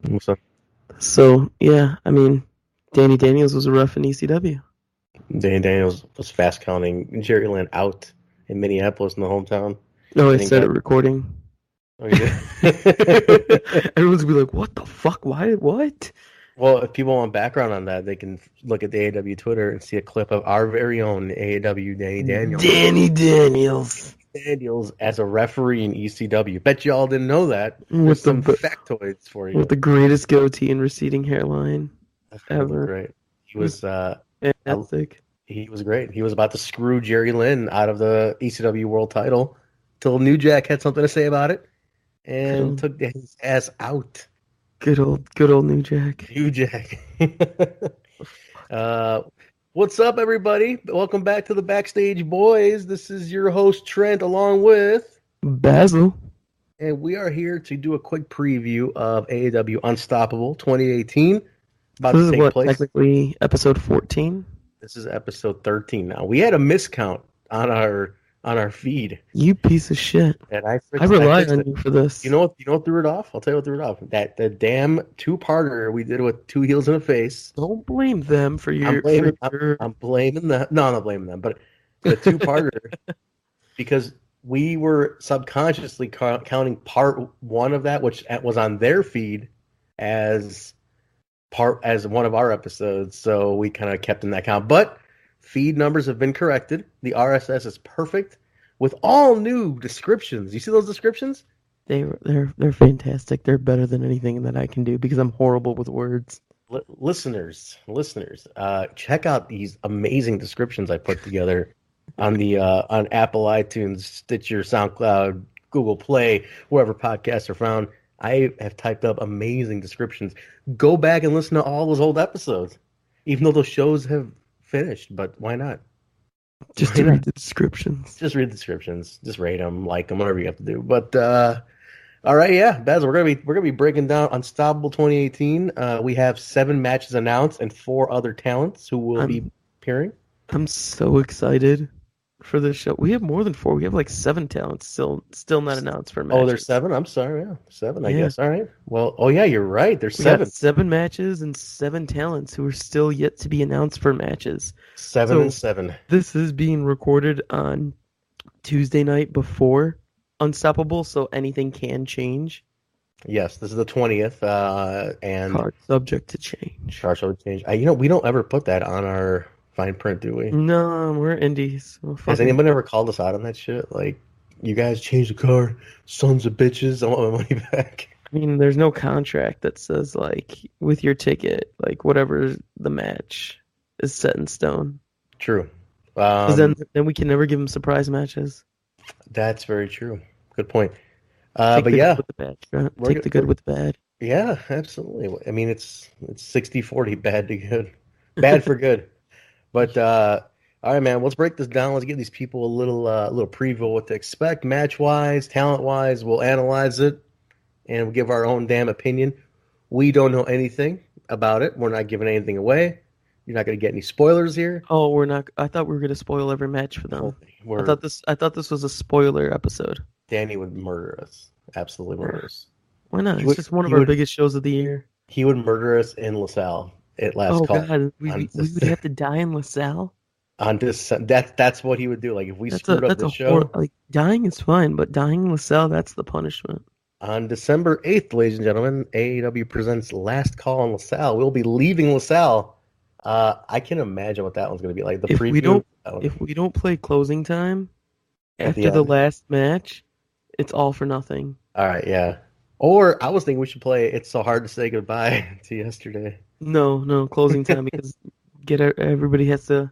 What's up? So yeah, I mean, Danny Daniels was a ref in ECW. Danny Daniels was fast counting Jerry Lynn out in Minneapolis in the hometown. No, I Getting said guys. it recording. Oh, you did? Everyone's gonna be like, "What the fuck? Why? What?" Well, if people want background on that, they can look at the AAW Twitter and see a clip of our very own AAW Danny Daniels. Danny Daniels Daniels as a referee in ECW. Bet you all didn't know that. There's with some the factoids for with you. the greatest goatee and receding hairline That fool looked ever. great. He It was was I- fantastic. he was great. He was about to screw Jerry Lynn out of the ECW World Title till New Jack had something to say about it Good and old, took his ass out. good old New Jack. New Jack. uh, what's up, everybody? Welcome back to the Backstage Boys. This is your host Trent, along with, Basil. and we are here to do a quick preview of AAW Unstoppable 2018, about So to this is take what place. technically episode 14. This is episode 13. Now we had a miscount on our feed, You piece of shit. and I I rely fixed on it. you for this. You know what threw it off? I'll tell you what threw it off. That the damn two-parter we did with two heels and a face. Don't blame them for I'm your blaming I'm blaming them. No, I'm not blaming them, but the two-parter because we were subconsciously counting part one of that, which was on their feed, as one of our episodes. So we kind of kept in that count. But feed numbers have been corrected. The RSS is perfect with all new descriptions. You see those descriptions? They're fantastic. They're better than anything that I can do because I'm horrible with words. Listeners, check out these amazing descriptions I put together on the on Apple iTunes, Stitcher, SoundCloud, Google Play, wherever podcasts are found. I have typed up amazing descriptions. Go back and listen to all those old episodes, even though those shows have finished. But why not? Just Why to not? read the descriptions. Just read the descriptions, just rate them, like them, whatever you have to do. But all right, yeah, Basil, we're gonna be breaking down Unstoppable 2018. We have 7 matches announced and 4 other talents who will be I'm appearing. I'm so excited for this show. We have more than four. We have like 7 talents still not announced for Oh, there's matches. 7. I'm sorry, yeah, 7, I Yeah. guess. All right. Well, oh yeah, you're right. There's We got 7, 7 matches and 7 talents who are still yet to be announced for matches. 7 and So 7. this is being recorded on Tuesday night before Unstoppable, so anything can change. Yes, this is the 20th, and Card subject to change. charge will change. We don't ever put that on our fine print, do we? No, we're indies. We'll Has fucking anybody ever called us out on that shit? Like, you guys changed the card, sons of bitches. I want my money back. I mean, there's no contract that says like with your ticket, like whatever the match is set in stone. True. Because then we can never give them surprise matches. That's very true. Good point. Take But the yeah, good with the bad. Trent. we're, Take the good with the bad. yeah, absolutely. I mean, it's 60-40, bad to good, bad for good. But all right, man, let's break this down. Let's give these people a little preview of what to expect, match wise, talent wise. We'll analyze it and we'll give our own damn opinion. We don't know anything about it. We're not giving anything away. You're not going to get any spoilers here. Oh, we're not. I thought we were gonna spoil every match for them. We're I thought this was a spoiler episode. Danny would murder us, absolutely murder us. Why not? He It's would, just one of he our would, biggest shows of the year. he would murder us in LaSalle at last Oh call. God, we On we would have to die in LaSalle. that's what he would do. Like if we screwed up the show Like dying is fine, but dying in LaSalle, that's the punishment. on December 8th, ladies and gentlemen, AAW presents Last Call on LaSalle. We'll be leaving LaSalle. I can imagine what that one's going to be like. The If preview. we don't if we don't play closing time At the after the end. last match, it's all for nothing. All right, yeah. Or I was thinking we should play It's So Hard to Say Goodbye to Yesterday. No, closing time because everybody has to.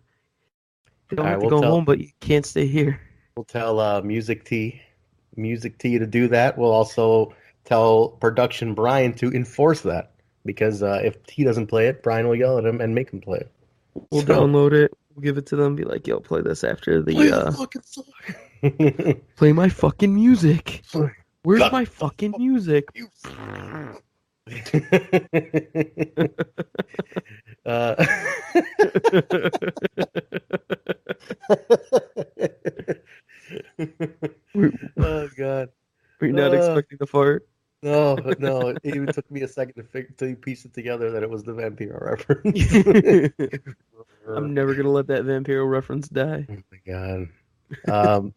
They don't All right, have to go home, but you can't stay here. we'll tell Music T to do that. We'll also tell production Brian to enforce that because if T doesn't play it, Brian will yell at him and make him play it. We'll So download it. We'll give it to them. Be like, yo, play this after play the the. fucking song. Play my fucking music. Where's Got my fucking music? you. uh, Were oh God. you not Uh, expecting the fart? no, no. It even took me a second to piece it together that it was the Vampiro reference. I'm never gonna let that Vampiro reference die. Oh my God.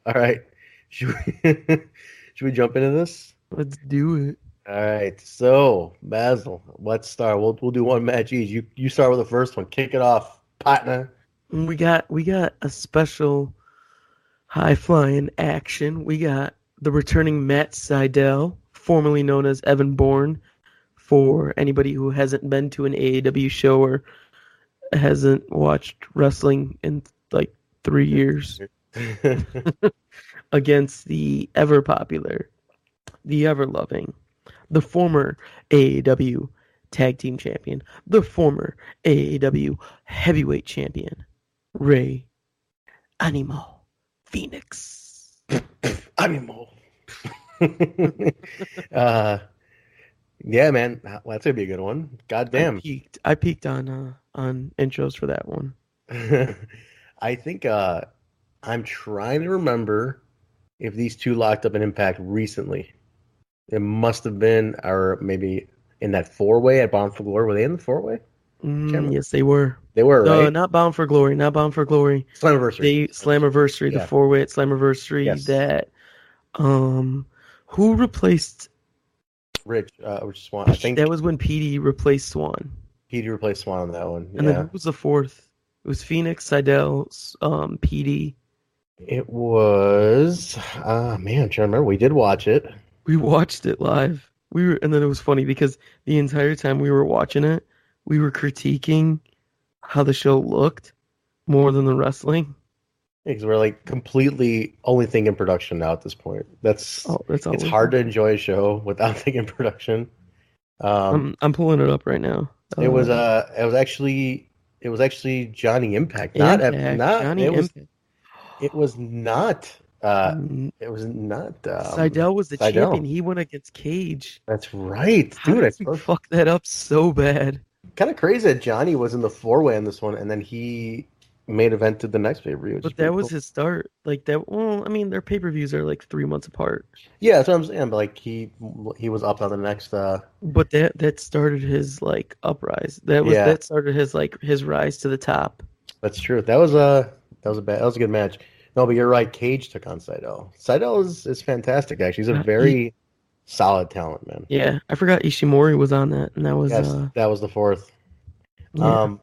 All right. Should we, should we jump into this? Let's do it. All right. So, Basil, let's start. We'll do one match each. You start with the first one. Kick it off, partner. We got a special high flying action. We got the returning Matt Sydal, formerly known as Evan Bourne, for anybody who hasn't been to an AAW show or hasn't watched wrestling in like 3 years, against the ever popular, the ever loving, the former AAW Tag Team Champion, the former AAW Heavyweight Champion, Ray Animal Phoenix. Animal. Yeah, man. Well, that's gonna be a good one. God damn. I peaked on intros for that one. I think I'm trying to remember if these two locked up in Impact recently. It must have been, or maybe in that four-way at Bound for Glory. Were they in the four-way? Yes, they were. They were, No, right? not Bound for Glory. Not Bound for Glory. Slammiversary. The Yeah. four-way at Slammiversary. Yes. That who replaced Rich Swan. I think that was when Petey replaced Swan. Petey replaced Swan on that one. And then who was the fourth? It was Phoenix, Seidel, Petey. It was man, I'm trying to remember. We did watch it. We watched it live. And then it was funny because the entire time we were watching it, we were critiquing how the show looked more than the wrestling. Because we're like completely only thinking production now at this point. It's hard to enjoy a show without thinking production. I'm pulling it up right now. It was actually Johnny Impact, not Johnny Impact. It was not. It was not. Seidel was the champion. He went against Cage. That's right, dude. I fucked that up so bad. Kind of crazy that Johnny was in the four-way on this one, and then he main evented the next pay-per-view. But that was his start. Like that. Well, I mean, their pay-per-views are like 3 monts apart. Yeah, that's what I'm saying. But like he was up on the next. But that started his like uprise. That started his rise to the top. That's true. That was a good match. No, but you're right. Cage took on Seidel. Seidel is fantastic. Actually, he's a very solid talent, man. Yeah, I forgot Ishimori was on that, and that was that was the fourth. Yeah.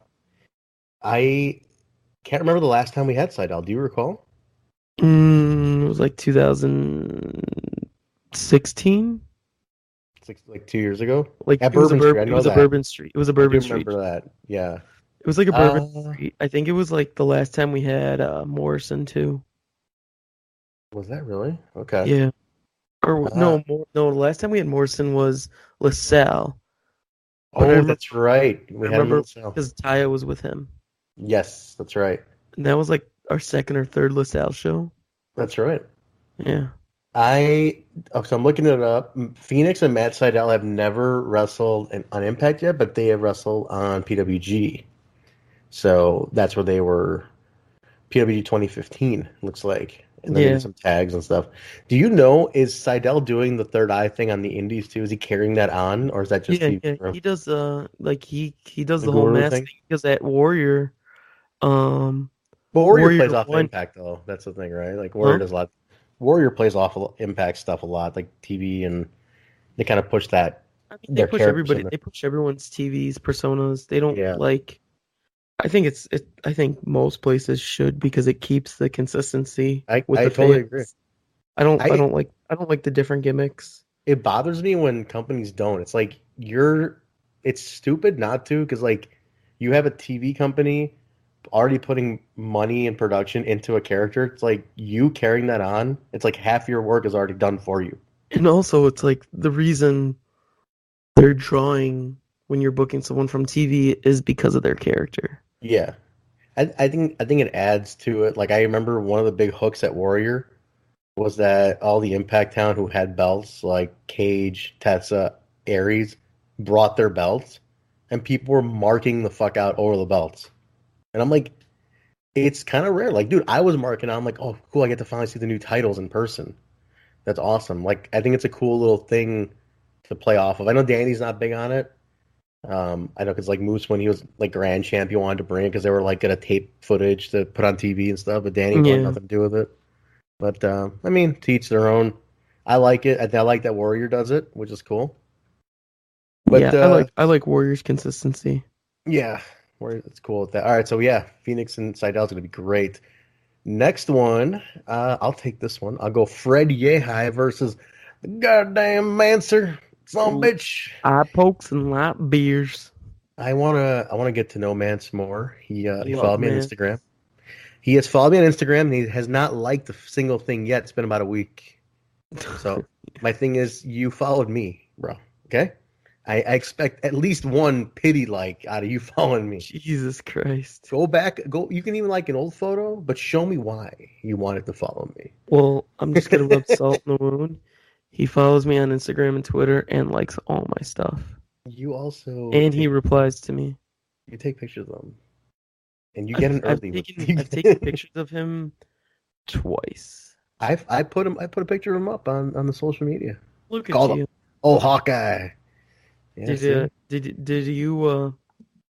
I can't remember the last time we had Seidel. Do you recall? It was like 2016. Like 2 years ago. Like at Bourbon Street. It was a Bourbon Street. It was a Bourbon Street. Remember that? Yeah. It was like a Bourbon Street. I think it was like the last time we had Morrison too. Was that really? Okay. Yeah. Or no. The last time we had Morrison was LaSalle. Oh, that's right. We had him because Taya was with him. Yes, that's right. And that was like our second or third LaSalle show. That's right. Yeah. So I'm looking it up. Phoenix and Matt Sydal have never wrestled on Impact yet, but they have wrestled on PWG. So that's where they were. PWG 2015 looks like, and then some tags and stuff. Do you know, is Sydal doing the third eye thing on the Indies too? Is he carrying that on, or is that just he does he does the whole mask thing because at Warrior. But Warrior plays off Impact though. That's the thing, right? Like Warrior does a lot. Warrior plays off Impact stuff a lot, like TV, and they kind of push that. I mean, they push everybody. They push everyone's TVs, personas. They don't like. I think I think most places should because it keeps the consistency. I totally agree. I don't like the different gimmicks. It bothers me when companies don't. It's like it's stupid not to, because like you have a TV company already putting money and production into a character. It's like you carrying that on. It's like half your work is already done for you. And also, it's like the reason they're drawing when you're booking someone from TV is because of their character. Yeah, I think it adds to it. Like I remember one of the big hooks at Warrior was that all the Impact talent who had belts, like Cage, Tessa, Aries, brought their belts, and people were marking the fuck out over the belts. And I'm like, it's kind of rare. Like, dude, I was marking out. I'm like, oh, cool, I get to finally see the new titles in person. That's awesome. Like, I think it's a cool little thing to play off of. I know Danny's not big on it. I know because like Moose, when he was like grand champ, he wanted to bring it because they were like gonna tape footage to put on TV and stuff. But Danny wanted Yeah. nothing to do with it. But I mean, to each their own. I like it. I like that Warrior does it, which is cool. But Yeah, I like Warriors consistency. yeah, it's cool with that. All right, so yeah, Phoenix and Seidel's gonna be great. Next one, I'll take this one. I'll go Fred Yehai versus the goddamn Manser. Some bitch. Eye pokes and light beers. I wanna get to know Mance more. He followed me on Mance. Instagram. He has followed me on Instagram and he has not liked a single thing yet. It's been about a week. So my thing is you followed me, bro. Okay? I expect at least one pity like out of you following me. Jesus Christ. Go back, you can even like an old photo, but show me why you wanted to follow me. Well, I'm just gonna rub salt in the wound. He follows me on Instagram and Twitter and likes all my stuff. You also And he replies to me. you take pictures of him. And you get an I've early I've taken pictures of him twice. I put a picture of him up on the social media. Look at Called you. him. Oh, Hawkeye. Yeah, Did you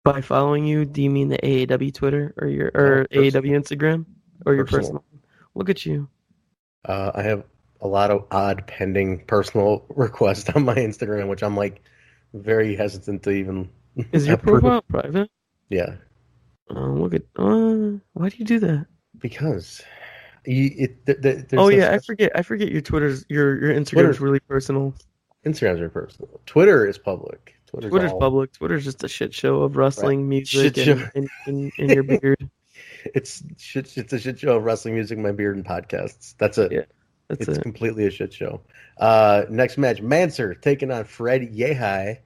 by following you, do you mean the AAW Twitter or your AAW Instagram or your personal? Look at you. I have a lot of odd pending personal requests on my Instagram, which I'm like very hesitant to even. Is your profile private? Yeah. Look at. Why do you do that? Because I forget. I forget your Instagram's really personal. Instagram's very personal. Twitter is public. Twitter's public. Twitter's just a shit show of wrestling music and your beard. It's a shit show of wrestling music, my beard, and podcasts. That's it. Yeah, it's completely a shit show. Next match, Manser taking on Fred Yehai.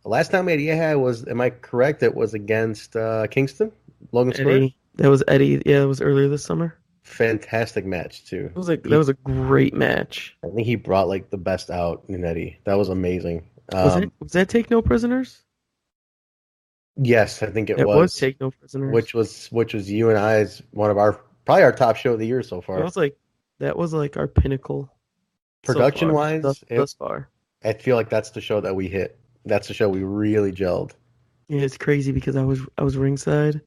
Last time we had Yehai was, am I correct? It was against Kingston, Logan Spurs. That was Eddie. Yeah, it was earlier this summer. Fantastic match too. That was a great match. I think he brought like the best out in Eddie. That was amazing. Was that Take No Prisoners? Yes, I think it was. It was Take No Prisoners, which was you and I's one of probably our top show of the year so far. That was like our pinnacle. Production wise, thus far. I feel like that's the show that we hit. That's the show we really gelled. Yeah, it's crazy because I was ringside,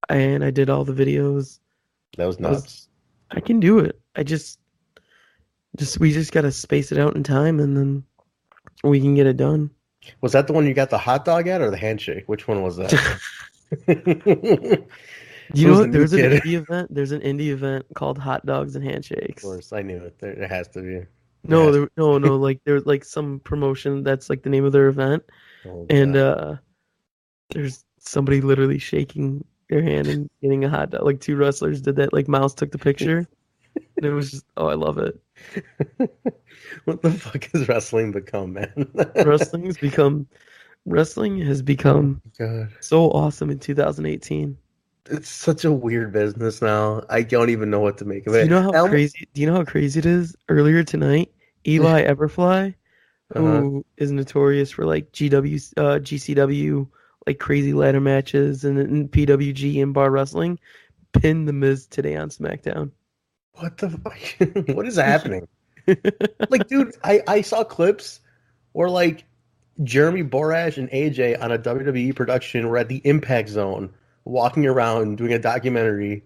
and I did all the videos. That was nuts. I can do it. We just gotta space it out in time, and then we can get it done. Was that the one you got the hot dog at, or the handshake? Which one was that? You know what? There's an indie event. There's an indie event called Hot Dogs and Handshakes. Of course, I knew it. There has to be. No. Like there's like some promotion that's like the name of their event, and there's somebody literally shaking their hand and getting a hot dog. Like two wrestlers did that. Like Miles took the picture, and it was just I love it. What the fuck has wrestling become, man? Wrestling has become so awesome in 2018. It's such a weird business now. I don't even know what to make of it. Do you know how crazy it is? Earlier tonight, Eli Everfly, who is notorious for like GCW, like crazy ladder matches and PWG and bar wrestling, pinned The Miz today on SmackDown. What the fuck? What is happening? Like, dude, I saw clips where like Jeremy Borash and AJ on a WWE production were at the Impact Zone walking around doing a documentary,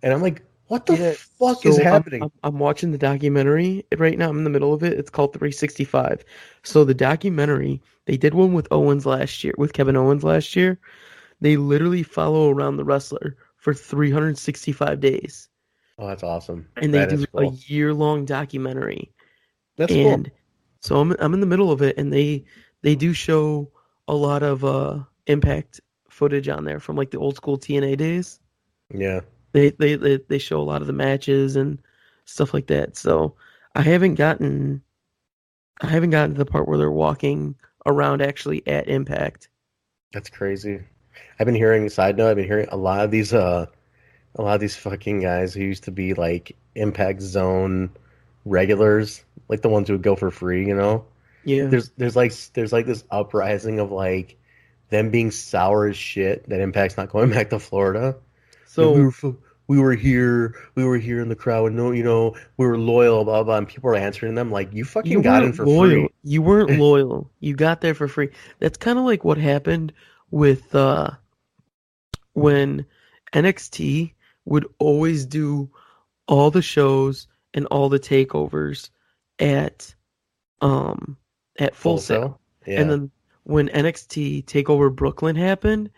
and I'm like, what the fuck is happening? I'm watching the documentary right now. I'm in the middle of it. It's called 365. So the documentary, they did one with Kevin Owens last year. They literally follow around the wrestler for 365 days. Oh, that's awesome. And they do a year-long documentary. That's cool. So I'm in the middle of it, and they do show a lot of Impact footage on there from like the old school TNA days. Yeah. They show a lot of the matches and stuff like that. So I haven't gotten to the part where they're walking around actually at Impact. That's crazy. I've been hearing a lot of these fucking guys who used to be like Impact Zone regulars, like the ones who would go for free, you know? Yeah. There's like this uprising of like them being sour as shit that Impact's not going back to Florida. So we were here in the crowd, and no, we were loyal, blah blah. And people are answering them like, you fucking got in for free. You weren't loyal. You got there for free. That's kind of like what happened with when NXT would always do all the shows and all the takeovers at Full Sail. Yeah. And then when NXT Takeover Brooklyn happened,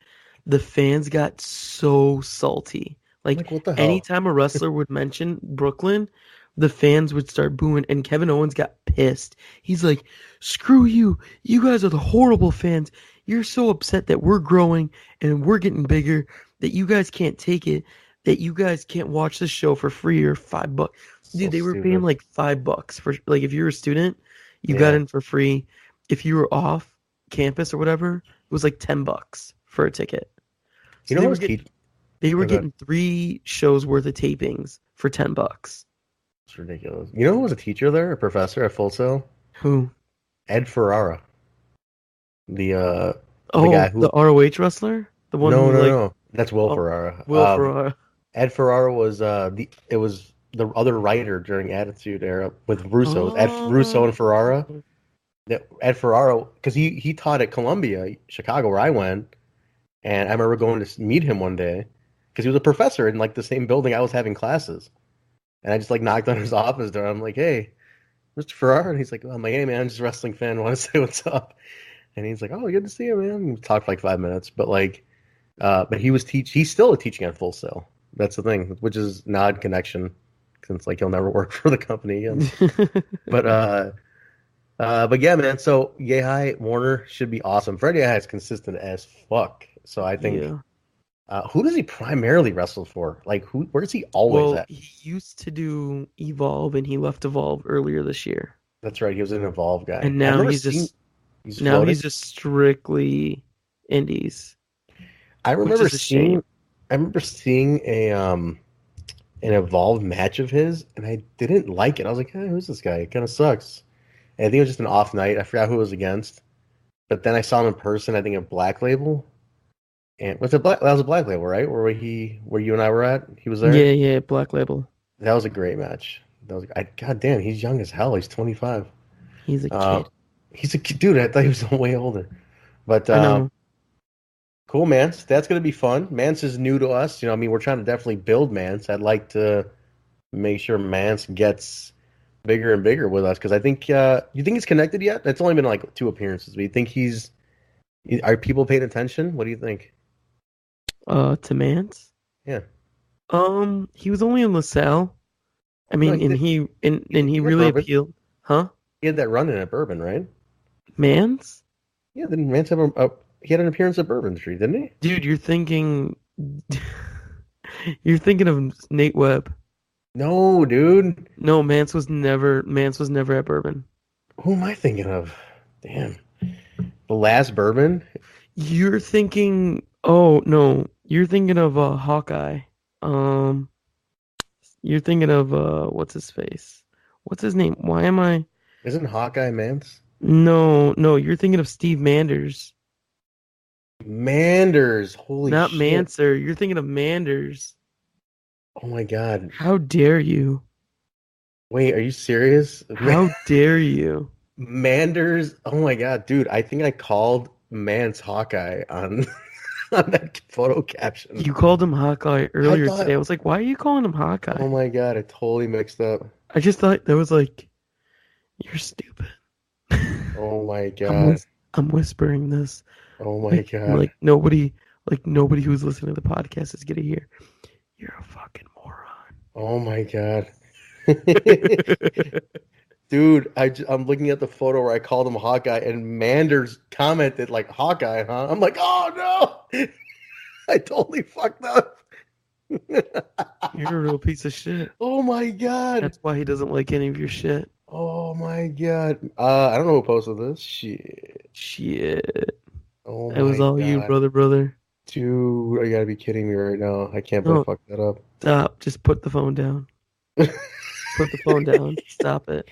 the fans got so salty. Like what the hell? anytime a wrestler would mention Brooklyn, the fans would start booing, and Kevin Owens got pissed. He's like, screw you. You guys are the horrible fans. You're so upset that we're growing and we're getting bigger that you guys can't take it, that you guys can't watch the show for free or $5. Dude, they were paying like $5 for, like, if you're a student, you got in for free. If you were off campus or whatever, it was like $10 for a ticket. So they were getting 3 shows worth of tapings for $10. It's ridiculous. You know who was a teacher there, a professor at Full Sail? Who? Ed Ferrara. The guy who, the ROH wrestler? The one No. That's Will Ferrara. Ferrara. Ed Ferrara was it was the other writer during Attitude Era with Russo. Ed Russo and Ferrara. Ed Ferrara, because he taught at Columbia, Chicago, where I went, and I remember going to meet him one day because he was a professor in like the same building I was having classes, and I just like knocked on his office door. I'm like, "Hey, Mr. Ferrara," and he's like, "I'm like, hey man, I'm just a wrestling fan. Want to say what's up?" And he's like, "Oh, good to see you, man." And we talked for like 5 minutes, but like, but he's still teaching at Full Sail. That's the thing, which is an odd connection since like he'll never work for the company again. But yeah, man. So Yehai Warner should be awesome. Freddie Yehai is consistent as fuck. So I think, who does he primarily wrestle for? Like, where is he always at? He used to do Evolve, and he left Evolve earlier this year. That's right. He was an Evolve guy, and now he's just strictly Indies. I remember seeing an Evolve match of his, and I didn't like it. I was like, hey, who's this guy? It kind of sucks. And I think it was just an off night. I forgot who it was against. But then I saw him in person, I think at Black Label. And that was a Black Label, right? Where you and I were at? He was there? Yeah, Black Label. That was a great match. God damn, he's young as hell. He's 25. He's a kid. He's a kid. Dude, I thought he was way older. But cool, Mance. That's going to be fun. Mance is new to us. We're trying to definitely build Mance. I'd like to make sure Mance gets bigger and bigger with us, because I think you think he's connected yet? It's only been like 2 appearances, but you think are people paying attention? What do you think? To Mance? Yeah. He was only in LaSalle. I mean, he really appealed. Huh? He had that run in at Bourbon, right? Mance? Yeah, didn't Mance have he had an appearance at Bourbon Street, didn't he? Dude, you're thinking of Nate Webb. No, dude. No, Mance was never at Bourbon. Who am I thinking of? Damn. The last Bourbon? You're thinking you're thinking of Hawkeye. You're thinking of what's his face? What's his name? Why am I? Isn't Hawkeye Mance? No, you're thinking of Steve Manders. Manders, holy shit. Not Manser, you're thinking of Manders. Oh my god. How dare you? Wait, are you serious? How dare you? Manders, oh my god, dude, I think I called Mance Hawkeye on that photo caption. You called him Hawkeye earlier today. I was like, why are you calling him Hawkeye? Oh my god, I totally mixed up. I just thought that was like, you're stupid. Oh my god. I'm whispering this. Oh my god. Like nobody who's listening to the podcast is gonna hear. You're a fucking moron. Oh my god. Dude, I'm looking at the photo where I called him Hawkeye, and Manders commented like, Hawkeye, huh? I'm like, oh no! I totally fucked up. You're a real piece of shit. Oh my god. That's why he doesn't like any of your shit. Oh my god. I don't know who posted this. Shit. Oh my god. It was all you, brother. Dude, you gotta be kidding me right now. I can't believe I fucked that up. Stop. Just put the phone down. Put the phone down. Stop it.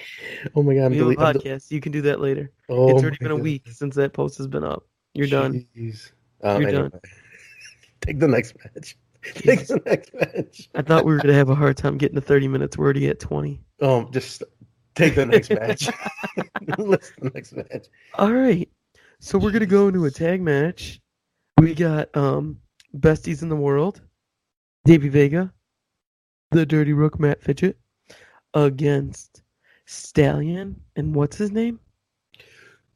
Oh my god. We have a podcast. You can do that later. Oh, it's already been a week since that post has been up. You're done. You're done. Take the next match. Take the next match. I thought we were gonna have a hard time getting to 30 minutes. We're already at 20. Just take the next match. Listen to the next match. All right. So we're gonna go into a tag match. We got besties in the world, Davey Vega, the Dirty Rook Matt Fidget, against Stallion and what's his name?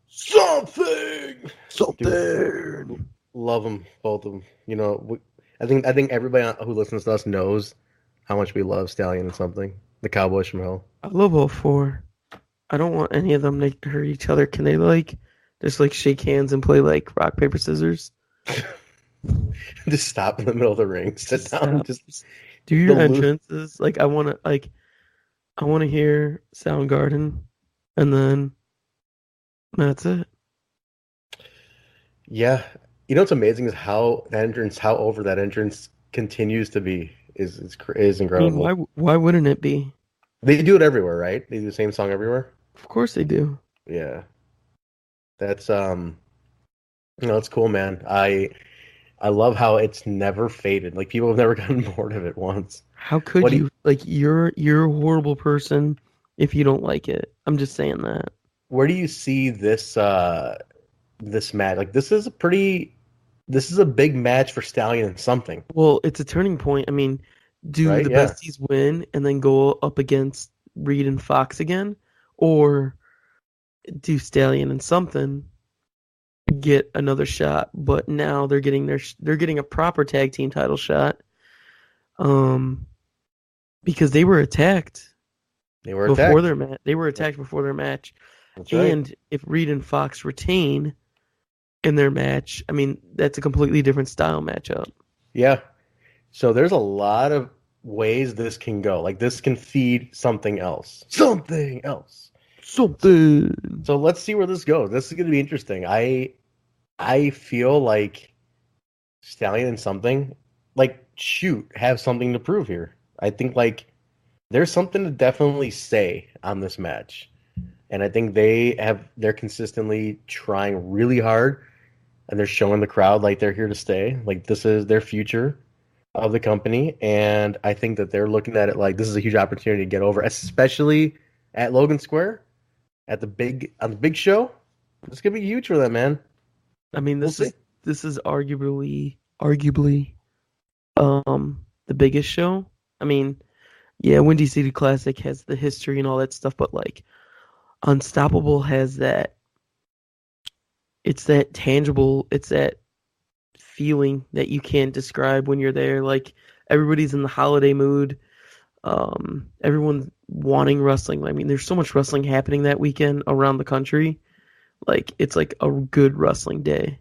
Something. Dude, Love them, both of them. You know, I think everybody who listens to us knows how much we love Stallion and Something. The Cowboys from Hell. I love all four. I don't want any of them to hurt each other. Can they just shake hands and play rock paper scissors? Just stop in the middle of the ring. Sit down. Just do your entrances. I want to hear Soundgarden, and then that's it. Yeah, you know what's amazing is how over that entrance continues to be is incredible. I mean, why wouldn't it be? They do it everywhere, right? They do the same song everywhere. Of course they do. Yeah, that's it's cool, man. I love how it's never faded. People have never gotten bored of it once. How could you? You're a horrible person if you don't like it. I'm just saying that. Where do you see this this match? This is a big match for Stallion and Something. Well, it's a turning point. I mean, do the besties win and then go up against Reed and Fox again, or do Stallion and Something get another shot? But now they're getting a proper tag team title shot, because they were attacked. They were attacked before their match. That's right. And if Reed and Fox retain in their match, I mean, that's a completely different style matchup. Yeah. So there's a lot of ways this can go. This can feed something else. Something. So let's see where this goes. This is going to be interesting. I feel like Stallion and Something, have something to prove here. I think, there's something to definitely say on this match. And I think they're consistently trying really hard, and they're showing the crowd they're here to stay. This is their future of the company, and I think that they're looking at it this is a huge opportunity to get over, especially at Logan Square, on the big show. It's gonna be huge for them, man. I mean, this is arguably the biggest show. I mean, yeah, Windy City Classic has the history and all that stuff, but Unstoppable has that. It's that tangible. It's that feeling that you can't describe when you're there. Everybody's in the holiday mood. Everyone's wanting wrestling. I mean, there's so much wrestling happening that weekend around the country. It's a good wrestling day.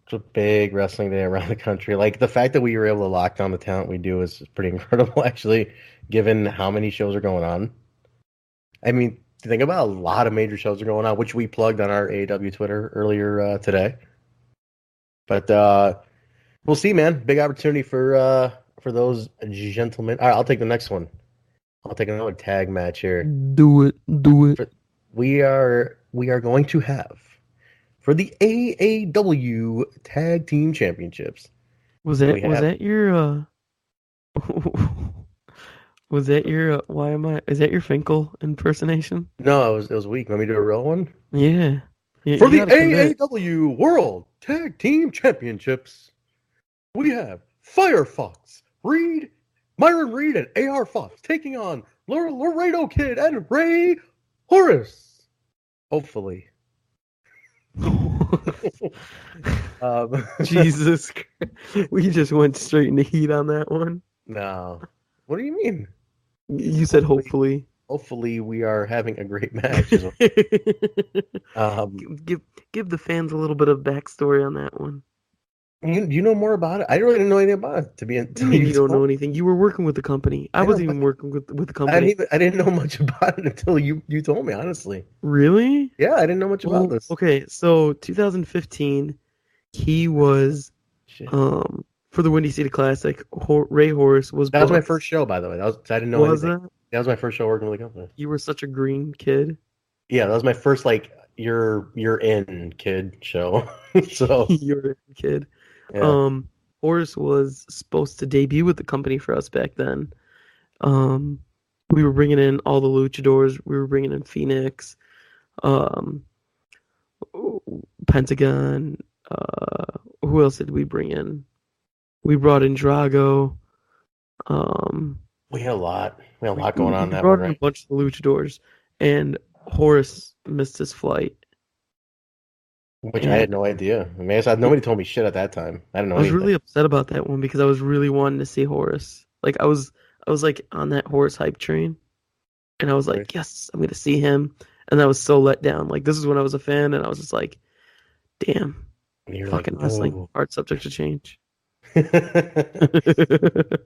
It's a big wrestling day around the country. The fact that we were able to lock down the talent we do is pretty incredible, actually, given how many shows are going on. I mean, think about a lot of major shows are going on, which we plugged on our AAW Twitter earlier today. But we'll see, man. Big opportunity for those gentlemen. All right, I'll take the next one. I'll take another tag match here. Do it. We are going to have for the AAW Tag Team Championships. Was that your Was that your is that your Finkel impersonation? No, it was weak. Let me do a real one. Yeah. For the AAW World Tag Team Championships, we have Firefox, Myron Reed, and AR Fox taking on Laredo Kid and Ray Horace. Hopefully. Jesus Christ. We just went straight into heat on that one. No. What do you mean? You said hopefully. Hopefully we are having a great match. Give the fans a little bit of backstory on that one. You know more about it? I really didn't know anything about it. You don't know anything. You were working with the company. I wasn't even working with the company. I didn't know much about it until you told me, honestly. Really? Yeah, I didn't know much about this. Okay, so 2015, he was for the Windy City Classic. Ray Horace was. That was my first show, by the way. I didn't know anything. That was my first show working with the company. You were such a green kid. Yeah, that was my first you're in kid show. So you're in kid. Yeah. Horace was supposed to debut with the company for us back then. Um, we were bringing in all the luchadors. We were bringing in Phoenix, um, Pentagon. Who else did we bring in? We brought in Drago. Um, We had a lot. We had a we, lot we going on in that brought one, in a right? bunch of the luchadors, and Horace missed his flight. Which I And had no idea. I mean, nobody told me shit at that time. I didn't know I was anything. really upset about that one because I was really wanting to see Horace. Like I was like on that Horace hype train, and I was Right. like, yes, I'm gonna see him. And I was so let down. Like this is when I was a fan, and I was just like, damn, And you're like, fucking wrestling, no. hard subject to change.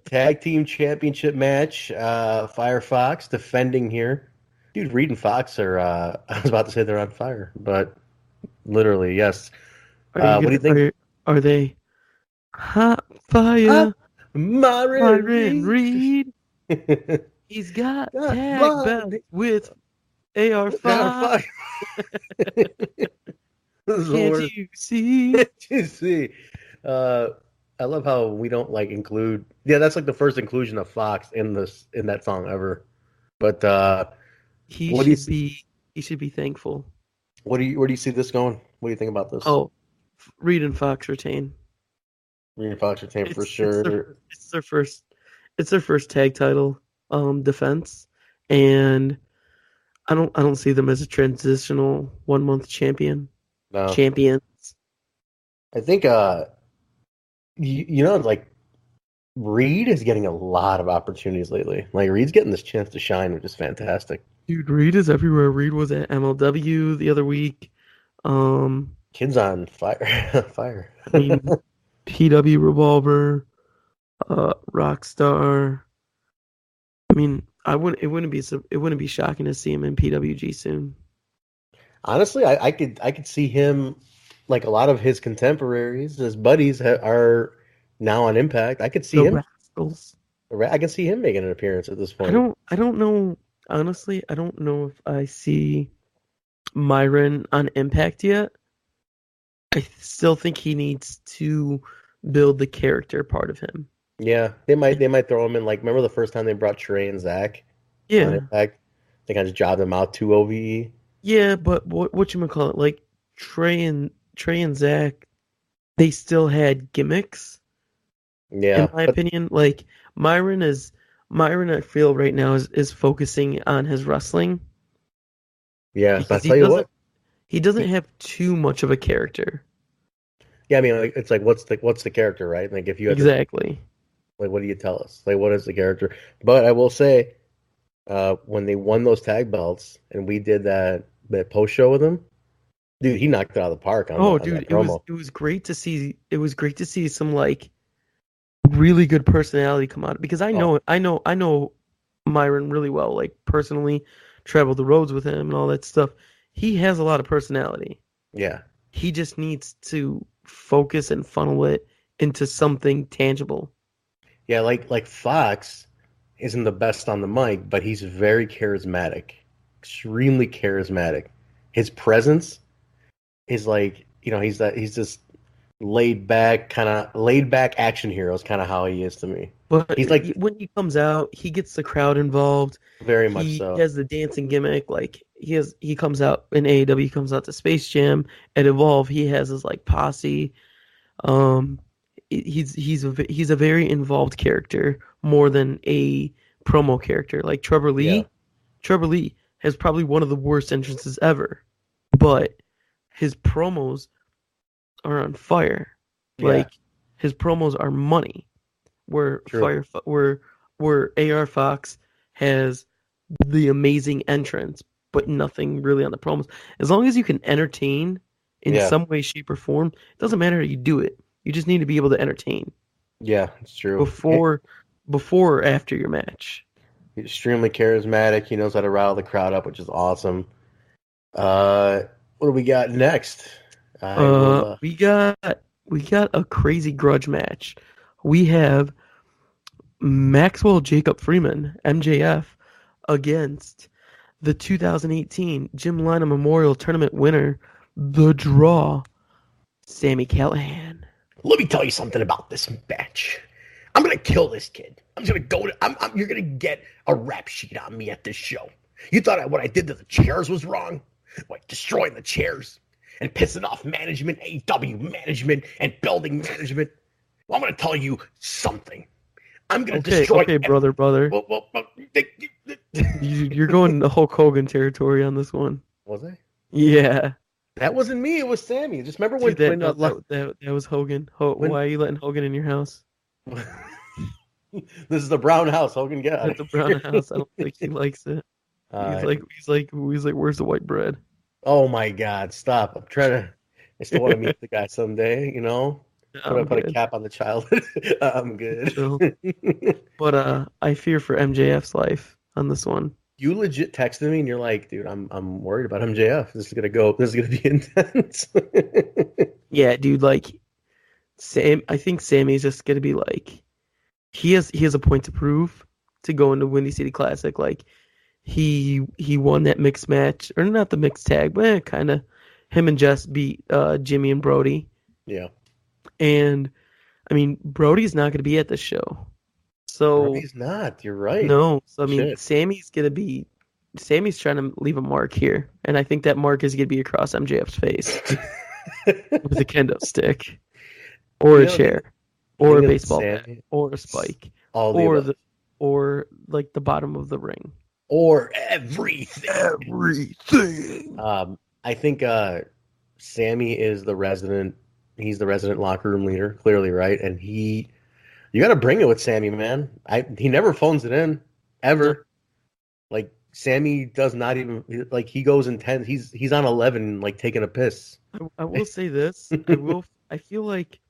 Tag team championship match. Firefox defending here. Dude, Reed and Fox are. I was about to say they're on fire, but literally, yes. Are you What do gonna you think? are they hot Ah, fire? Myron Myron Reed. Reed, he's got God, tag belts blood. with They're on AR5. fire. This is the Can't worst. you see? Can't you see? Uh, I love how we don't like include. Yeah, that's like the first inclusion of Fox in that song ever. But He what do you should be he should be thankful. where do you see this going? What do you think about this? Oh, Reed and Fox retain. Me and Fox retain for It's sure. their first tag title defense, and I don't see them as a transitional 1 month No, champions. I think you know like Reed is getting a lot of opportunities lately. Like Reed's getting this chance to shine, which is fantastic. Dude, Reed is everywhere. Reed was at MLW the other week. Um, Kids on fire, fire. I mean PW Revolver, Rockstar. I mean, it wouldn't be shocking to see him in PWG soon. Honestly, I could see him like a lot of his contemporaries, his buddies are now on Impact. I could see The him. Rascals. I can see him making an appearance at this point. I don't know honestly, I don't know if I see Myron on Impact yet. I still think he needs to build the character part of him. Yeah, they might throw him in like remember the first time they brought Trey and Zach on Yeah. Impact? They kind of jobbed them out to OVE. Yeah, but what you call it? Like Trey and Zach, they still had gimmicks, in Yeah, my but opinion. Like Myron I feel right now is focusing on his wrestling yeah, but I because tell you what, he doesn't he, have too much of a character. yeah, I mean, like, it's like what's the character, right? Like if you had to Exactly. like, what do you tell us? Like, what is the character? But I will say, when they won those tag belts and we did that post show with him, dude, he knocked it out of the park Oh, on that dude, promo. it was great to see. It was great to see some like really good personality come out because Oh, I know Myron really well. Like personally, traveled the roads with him and all that stuff. He has a lot of personality. yeah, He just needs to focus and funnel it into something tangible. yeah. Like Fox isn't the best on the mic, but he's very charismatic, extremely charismatic. His presence is like he's just laid back action hero is kind of how he is to me. But He's like when he comes out, he gets the crowd involved. very much He so. has the dancing gimmick. Like he comes out in AAW, he comes out to Space Jam at Evolve. He has his like posse. Um, he's a very involved character more than a promo character. Like Yeah, Trevor Lee has probably one of the worst entrances ever, but his promos are on fire. yeah, Like his promos are money. true. Where AR Fox has the amazing entrance, but nothing really on the promos. As long as you can entertain in Yeah, some way, shape, or form, it doesn't matter how you do it. You just need to be able to entertain yeah, it's true. before before or after your match. He's extremely charismatic. He knows how to rile the crowd up, which is awesome. Uh, what do we got next? I will. We got a crazy grudge match. We have Maxwell Jacob Freeman, MJF, against the 2018 Jim Lynam Memorial Tournament winner, The Draw, Sammy Callahan. Let me tell you something about this match. I'm gonna kill this kid. I'm just gonna go to. You're gonna get a rap sheet on me at this show. You thought what I did to the chairs was wrong? Like destroying the chairs and pissing off management, AAW management, and building management. Well, I'm gonna tell you something. I'm gonna destroy. Okay, brother. You're going to Hulk Hogan territory on this one. Was I? Yeah. That wasn't me. It was Sammy. Just remember Dude, when that was Hogan. Why are you letting Hogan in your house? This is the brown house. Hogan, get out. It's a brown house. I don't think he likes it. He's like, where's the white bread? Oh my God! Stop! I still want to meet the guy someday. You know, put a cap on the child. I'm good. So, but I fear for MJF's life on this one. You legit texted me and you're like, dude, I'm worried about MJF. This is gonna be intense. Yeah, dude, like I think Sammy's just gonna be like he has a point to prove to go into Windy City Classic. Like he won that mixed match, or not the mixed tag, but kinda him and Jess beat Jimmy and Brody. Yeah. And I mean Brody's not gonna be at the show. So he's not. You're right. No. So I mean, Sammy's trying to leave a mark here, and I think that mark is gonna be across MJF's face with a kendo stick, or a chair, or a baseball bat, or a spike, or like the bottom of the ring, or everything. I think Sammy is the resident. He's the resident locker room leader, clearly, right? And you got to bring it with Sammy, man. He never phones it in, ever. Like, Sammy does not even, like, he goes intense. He's on 11, like, taking a piss. I will say this. I feel like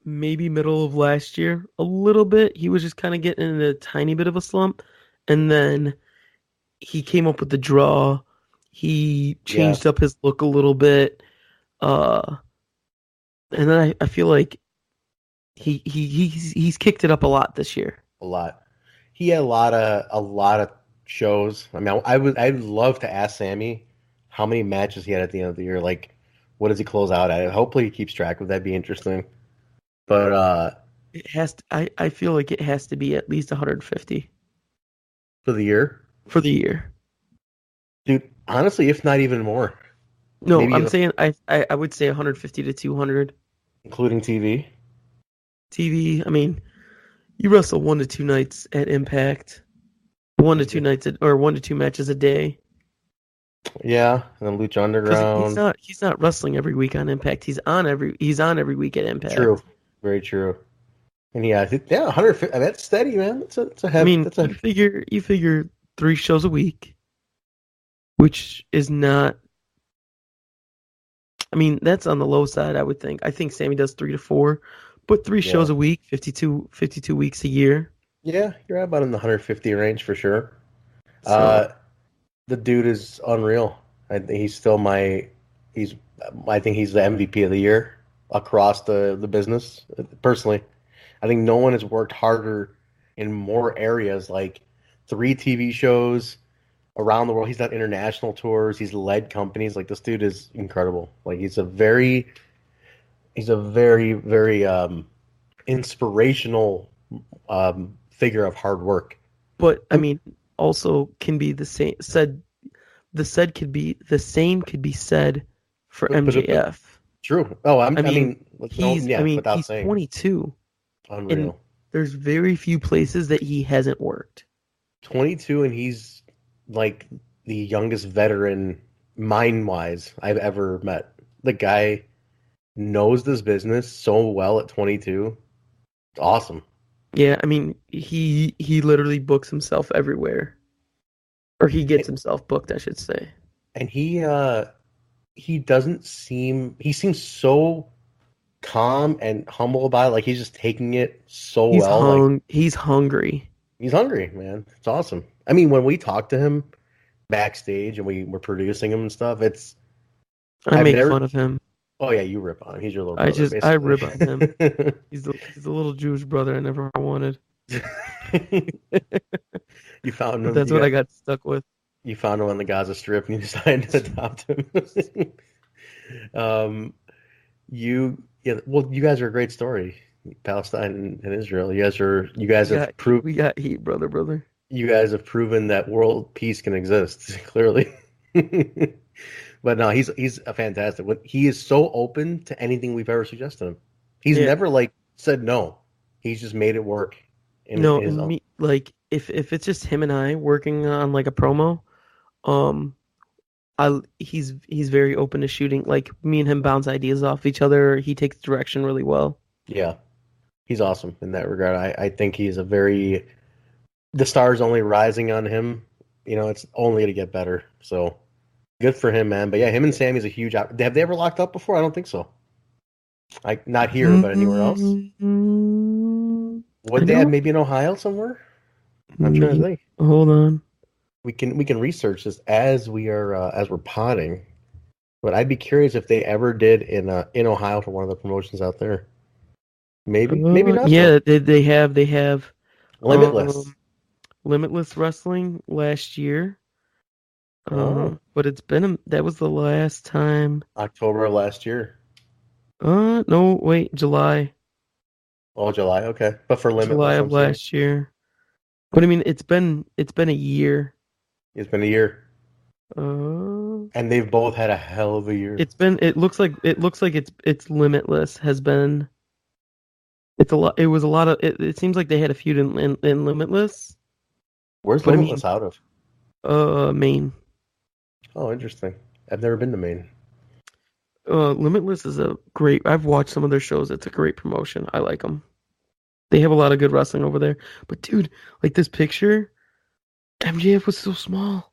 maybe middle of last year, a little bit, he was just kind of getting in a tiny bit of a slump. And then he came up with the draw. He changed up his look a little bit. And then I feel like he's kicked it up a lot this year. A lot. He had a lot of shows. I mean, I'd love to ask Sammy how many matches he had at the end of the year. Like, what does he close out at? Hopefully, he keeps track of that. That'd be interesting. But it has to, I feel like it has to be at least 150 for the year. For the year, dude. Honestly, if not even more. No, maybe I'm saying I would say 150 to 200, including TV. I mean, you wrestle 1 to 2 nights at Impact, 1 to 2 nights or 1 to 2 matches a day. Yeah, and then Lucha Underground. He's not wrestling every week on Impact. He's on every week at Impact. True, very true. And yeah, I think 150. That's steady, man. That's a heavy. I mean, you figure 3 shows a week, which is not. I mean, that's on the low side, I would think. I think Sammy does 3 to 4. But 3 shows a week, 52 weeks a year. Yeah, you're about in the 150 range for sure. So, the dude is unreal. I think he's still I think he's the MVP of the year across the business. Personally, I think no one has worked harder in more areas, like 3 TV shows around the world. He's done international tours. He's led companies. Like, this dude is incredible. Like, he's a very, very inspirational figure of hard work. But I mean, also can be the same said. The same could be said for MJF. True. Oh, I mean, he's 22. Unreal. And there's very few places that he hasn't worked. 22, and he's like the youngest veteran, mind-wise, I've ever met. The guy knows this business so well at 22. It's awesome. Yeah, I mean, he literally books himself everywhere. Or he gets himself booked, I should say. And he seems so calm and humble about it. Like, he's just taking it so well. He's hungry. He's hungry, man. It's awesome. I mean, when we talk to him backstage and we're producing him and stuff, I make fun of him. Oh yeah, you rip on him. He's your little brother. I rip on him. He's the little Jewish brother I never wanted. You found him. That's what I got stuck with. You found him on the Gaza Strip and you decided to adopt him. Well, you guys are a great story. Palestine and Israel. You guys have proved We got heat, brother. you guys have proven that world peace can exist, clearly. But no, he's a fantastic. He is so open to anything we've ever suggested him. He's Yeah. never like said no. He's just made it work in No, his own. me like if it's just him and I working on like a promo, um, he's very open to shooting. Like me and him bounce ideas off each other. He takes direction really well. Yeah, he's awesome in that regard. I think he's a very the star's only rising on him. It's only going to get better. So good for him, man. But yeah, him and Sammy's a huge. Have they ever locked up before? I don't think so. Like not here, but anywhere else. I Would they have don't maybe in Ohio somewhere? I'm trying to maybe. think. Hold on. We can research this as we're potting. But I'd be curious if they ever did in Ohio for one of the promotions out there. Maybe not so. Yeah, they have Limitless. um Limitless Wrestling last year. Oh, But that was the last time. October of last year. No, wait, Oh, July. Okay, but for July Limitless, of I'm saying last year. But I mean, it's been a year. it's been a year, Uh, and they've both had a hell of a year. it looks like it's Limitless has been. It's a lot. It was a lot of. It seems like they had a feud in Limitless, Where's but I mean, Limitless out of? Maine. Oh, interesting. I've never been to Maine. Limitless is a great. I've watched some of their shows. It's a great promotion. I like them. They have a lot of good wrestling over there. But dude, like this picture, MJF was so small.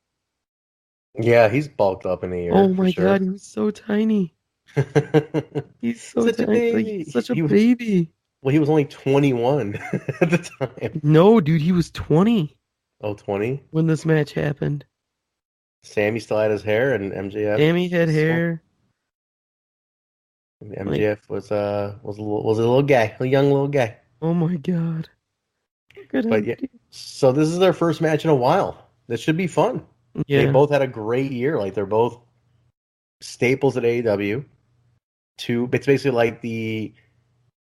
Yeah, he's bulked up in a Oh year for my sure. God, he was so tiny. He's so Such a tiny. Like baby. he's such a He was baby. well, he was only 21 at the time. No, dude, he was 20 Oh, 20. when this match happened. Sammy still had his hair, and MJF Sammy had was small. hair. Like, MJF was a little guy, a young little guy. oh my God. Look at But him, yeah, dude. so this is their first match in a while. This should be fun. They Yeah, both had a great year. Like they're both staples at AEW. It's basically like the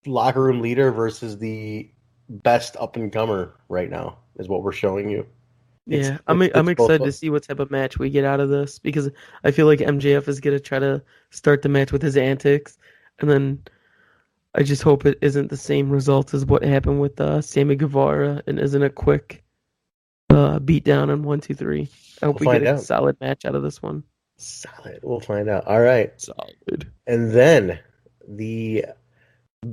locker room leader versus the best up and comer right now is what we're showing you. It's yeah. I'm it's, I'm it's both. excited to see what type of match we get out of this because I feel like MJF is gonna try to start the match with his antics, and then I just hope it isn't the same result as what happened with Sammy Guevara and isn't a quick beat down on 1, 2, 3. I We'll hope we get find a out. solid match out of this one. Solid. We'll find out. All right. Solid. And then the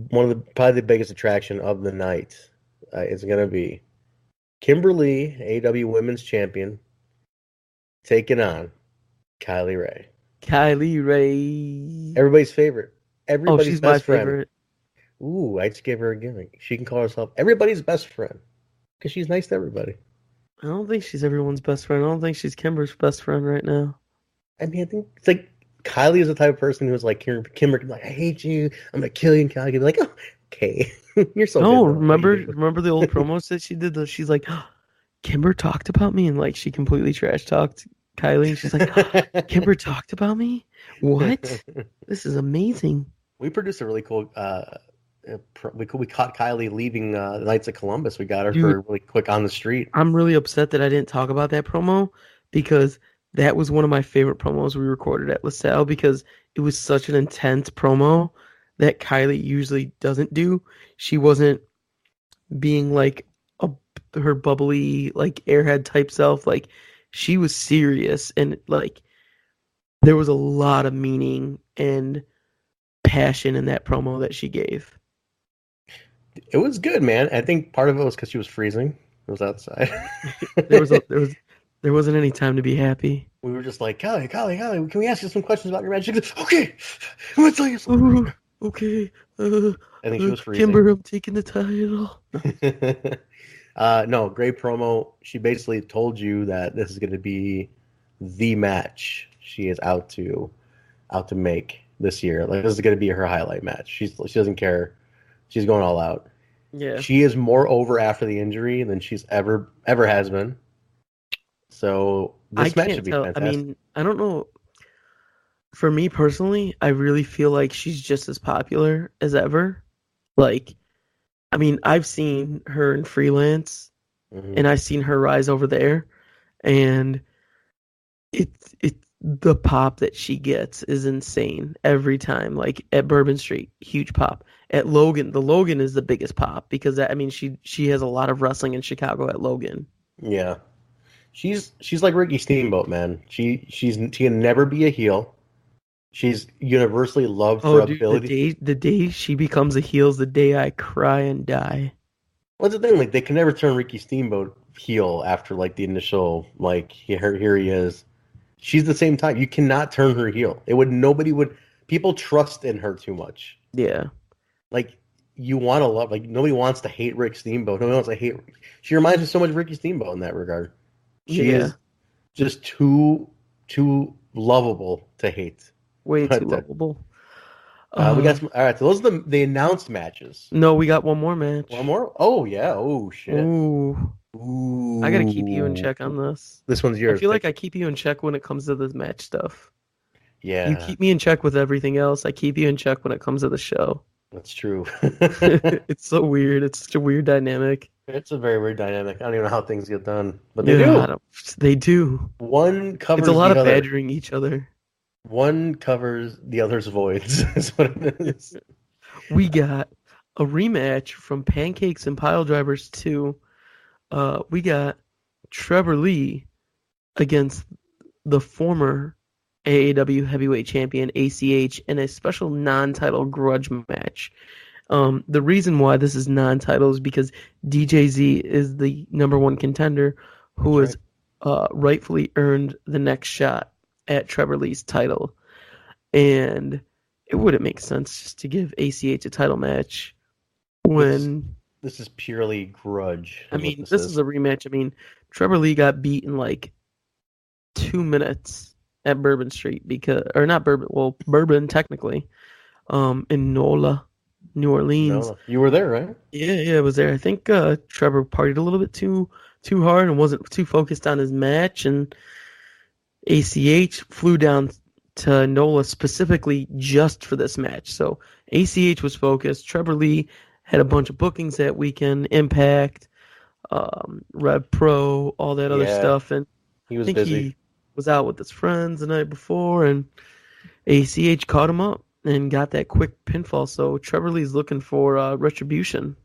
one of the probably the biggest attraction of the night is going to be Kimberly, AEW Women's Champion, taking on Kylie Ray. Kylie Ray. Everybody's favorite. Oh, Everybody's she's my best friend. favorite. Ooh, I just gave her a gimmick. She can call herself everybody's best friend because she's nice to everybody. I don't think she's everyone's best friend. I don't think she's Kimber's best friend right now. I mean, I think it's like Kylie is the type of person who's like Kimber, like I hate you, I'm gonna kill you, and Kylie can be like, oh, okay, you're so No, good. Though. remember the old promos that she did? She's like, Kimber talked about me, and like she completely trash talked Kylie. And she's like, Kimber talked about me? What? This is amazing. We produced a really cool. We caught Kylie leaving the Knights of Columbus. We got her Dude, for really quick on the street. I'm really upset that I didn't talk about that promo because that was one of my favorite promos we recorded at LaSalle because it was such an intense promo that Kylie usually doesn't do. She wasn't being like her bubbly like airhead type self. Like she was serious and like there was a lot of meaning and passion in that promo that she gave. It was good, man. I think part of it was because she was freezing. It was outside. There wasn't any time to be happy. We were just like, Kylie, can we ask you some questions about your match? She goes, okay, I'm gonna tell you something. Okay. I think she was freezing. Kimber, I'm taking the title. No, great promo. She basically told you that this is going to be the match she is out to make this year. Like this is going to be her highlight match. She doesn't care. She's going all out. Yeah. She is more over after the injury than she's ever has been. So this match should be fantastic. I mean, I don't know. For me personally, I really feel like she's just as popular as ever. Like, I mean, I've seen her in freelance Hmm. and I've seen her rise over there, and it's the pop that she gets is insane every time. Like at Bourbon Street, huge pop. At Logan, the Logan is the biggest pop because I mean she has a lot of wrestling in Chicago at Logan. Yeah, she's like Ricky Steamboat, man. She can never be a heel. She's universally loved for Oh, dude, ability. the day she becomes a heel is the day I cry and die. What's the thing? Like they can never turn Ricky Steamboat heel after like the initial like here he is. She's the same type. You cannot turn her heel. It would nobody would people trust in her too much. Yeah, Like you want to love like nobody wants to hate Rick Steamboat. Nobody wants to hate. She reminds me so much of Ricky Steamboat in that regard. She yeah, is just too lovable to hate. way too But lovable. we got Uh, some. All right, so those are the announced matches. no, we got one more One match. more. Oh yeah. Oh shit. Ooh, I gotta keep you in Ooh. check on this. This one's I yours. feel like Pick I it. keep you in check when it comes to this match stuff. You Yeah, keep me in check with everything else. I keep you in check when it comes to the show. that's true. It's so weird. It's such a weird dynamic. It's a very weird dynamic. I don't even know how things get done, but they Yeah, I do. don't, they do. One It's a covers lot the of other. badgering each other. One covers the other's voids. Is what it is. We got a rematch from Pancakes and Pile Drivers 2. We got Trevor Lee against the former AAW Heavyweight Champion ACH in a special non-title grudge match. The reason why this is non-title is because DJZ is the number one contender who That's has rightfully earned the next shot at Trevor Lee's title. And it wouldn't make sense just to give ACH a title match This is when, this is purely grudge, I is what mean, this this is is. a rematch. I mean, Trevor Lee got beat in like 2 minutes at Bourbon Street because, or not Bourbon, well, Bourbon technically, in NOLA, New No, Orleans. no, you were there, right? Yeah, it was there. I think Trevor partied a little bit too hard and wasn't too focused on his match, and ACH flew down to NOLA specifically just for this match. So ACH was focused. Trevor Lee had a bunch of bookings that weekend, Impact, Rev Pro, all that other Yeah, stuff, and he I was think busy. he was out with his friends the night before, and ACH caught him up and got that quick pinfall. So Trevor Lee's looking for retribution.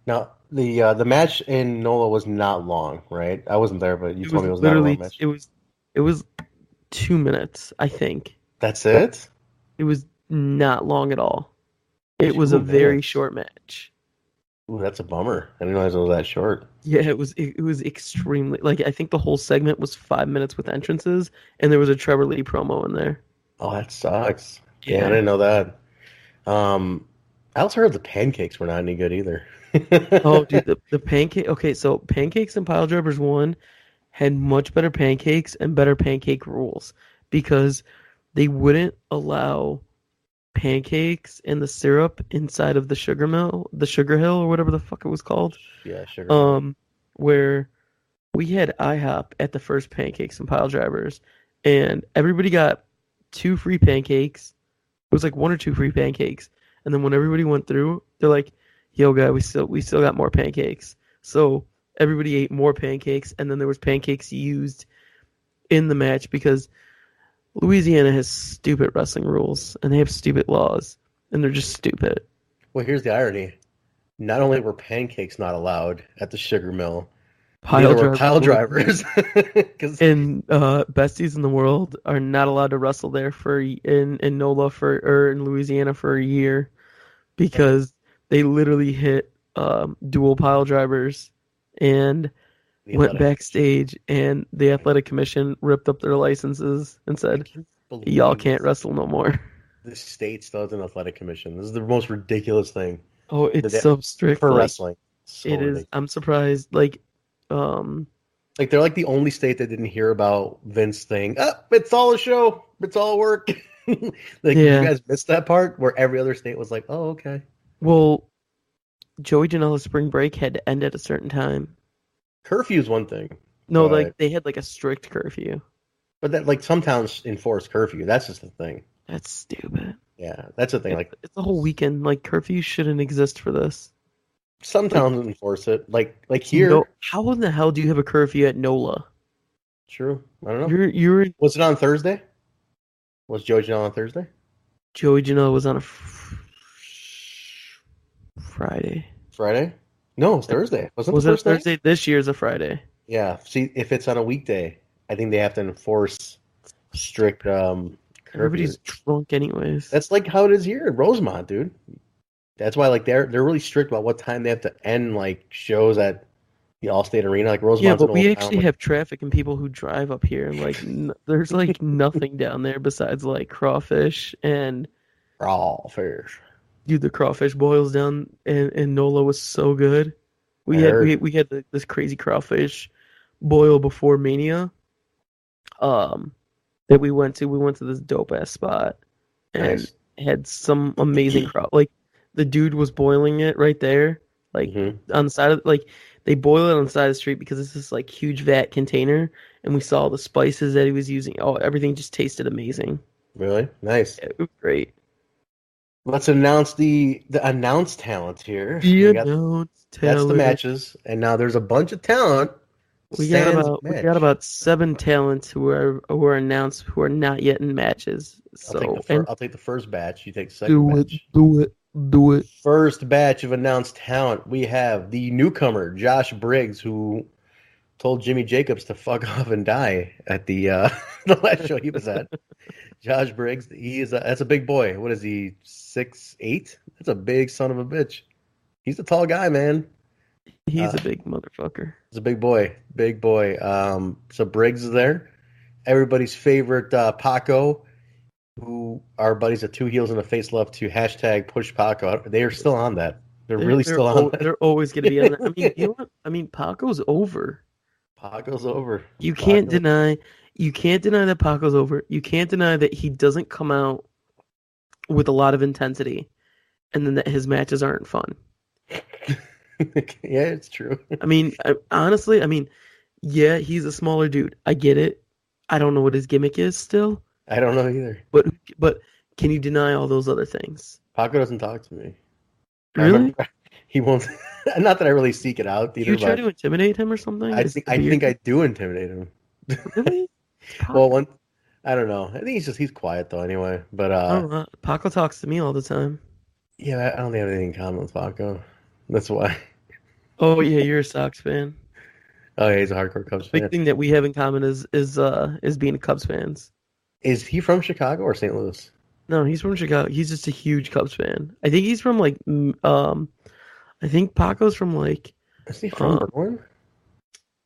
Now, the match in NOLA was not long, right? I wasn't there, but you It told was me it was not a long literally match. it was 2 minutes, I think. That's it? It was not long at all. It was a Two very minutes. short match. Ooh, that's a bummer. I didn't realize it was that short. Yeah, it was extremely like I think the whole segment was 5 minutes with entrances, and there was a Trevor Lee promo in there. Oh, that sucks. Damn, I Yeah. didn't know that. Um, I also heard the pancakes were not any good either. Oh, dude, the pancake. Okay, so Pancakes and Pile Drivers 1 had much better pancakes and better pancake rules because they wouldn't allow pancakes and the syrup inside of the the sugar hill or whatever the fuck it was called. Yeah, Sugar Hill. Um, where we had IHOP at the first Pancakes and Pile Drivers, and everybody got two free pancakes. It was like one or two free pancakes, and then when everybody went through, they're like, "Yo, guy, we still got more pancakes." So everybody ate more pancakes, and then there was pancakes used in the match because Louisiana has stupid wrestling rules and they have stupid laws, and they're just stupid. Well, here's the irony. Not only were pancakes not allowed at the sugar mill, Pile neither were drivers pile were, drivers. Because and besties in the world are not allowed to wrestle there for in NOLA for or in Louisiana for a year because they literally hit dual pile drivers and the went athletic commission. backstage, and the athletic commission ripped up their licenses and I said, can't "Y'all believe can't wrestle no more." the state still has an athletic commission. This is the most ridiculous thing. Oh, That it's they- so strict. for Like wrestling. So it is. ridiculous. I'm surprised. Um, Like they're like the only state that didn't hear about Vince thing. It's all a show. It's all work. Like, did you yeah. guys miss that part where every other state was like, "Oh, okay." Well, Joey Janela's spring break had to end at a certain time. Curfew's one thing, No, like but they had like a strict curfew. But that like some towns enforce curfew. That's just the thing. That's stupid. Yeah, that's the thing. Like It's a whole weekend. Like curfew shouldn't exist for this. some Like towns enforce it. Like no, here. how in the hell do you have a curfew at NOLA? True. I don't know. You're in Was it on Thursday? Was Joe Janelle on Thursday? Joey Janela was on a Friday. Friday? No, it's Thursday. Wasn't the Was it a first night? Thursday? This year's a Friday. Yeah. See, if it's on a weekday, I think they have to enforce strict curfew. Everybody's drunk anyways. That's like how it is here in Rosemont, dude. That's why like they're really strict about what time they have to end like shows at the Allstate Arena. Like Yeah, Rosemont's but an we old town. actually Like, have traffic and people who drive up here. Like, there's like nothing down there besides like crawfish and raw fish. dude, the crawfish boils down in NOLA was so good. I We had heard. we had this crazy crawfish boil before Mania. That we went to. We went to this dope ass spot and Nice. had some amazing crop. Like the dude was boiling it right there, like Mm-hmm. on the side of like they boil it on the side of the street because it's this like huge vat container, and we saw the spices that he was using. Oh, everything just tasted amazing. Really? Nice. It was great. Let's announce the announced talent here. The We got announced that's the talent. matches, and now there's a bunch of talent. We got Sans about match. 7 talents who are announced who are not yet in matches. So and I'll take the first batch. You take the second do it, batch. do it. First batch of announced talent. We have the newcomer Josh Briggs, who told Jimmy Jacobs to fuck off and die at the the last show he was at. Josh Briggs, that's a big boy. What is he? 6'8"? That's a big son of a bitch. He's a tall guy, man. He's Uh, a big motherfucker. He's a big boy, big boy. So Briggs is there. Everybody's favorite Paco, who our buddies at Two Heels and a Face love to hashtag push Paco. They are still on that. They're really still on that. They're always going to be on that. I mean, you know what? I mean, Paco's over. Paco's over. You can't Paco. deny. You can't deny that Paco's over. You can't deny that he doesn't come out with a lot of intensity, and then that his matches aren't fun. Yeah, it's true. I mean, honestly, I mean, yeah, he's a smaller dude. I get it. I don't know what his gimmick is still, I don't know either. but can you deny all those other things? Paco doesn't talk to me. I Really? remember he won't. Not that I really seek it out either. You try But to intimidate him or something? I Is think it I weird? think I do intimidate him. Really? Well, I don't know. I think he's quiet though anyway. But I don't know. Paco talks to me all the time. yeah, I don't think I have anything in common with Paco. That's why. Oh yeah, you're a Sox fan. Oh yeah, he's a hardcore Cubs Big fan. thing that we have in common is being Cubs fans. Is he from Chicago or St. Louis? No, he's from Chicago. He's just a huge Cubs fan. I think he's from like I think Paco's from like Is he from Berwyn?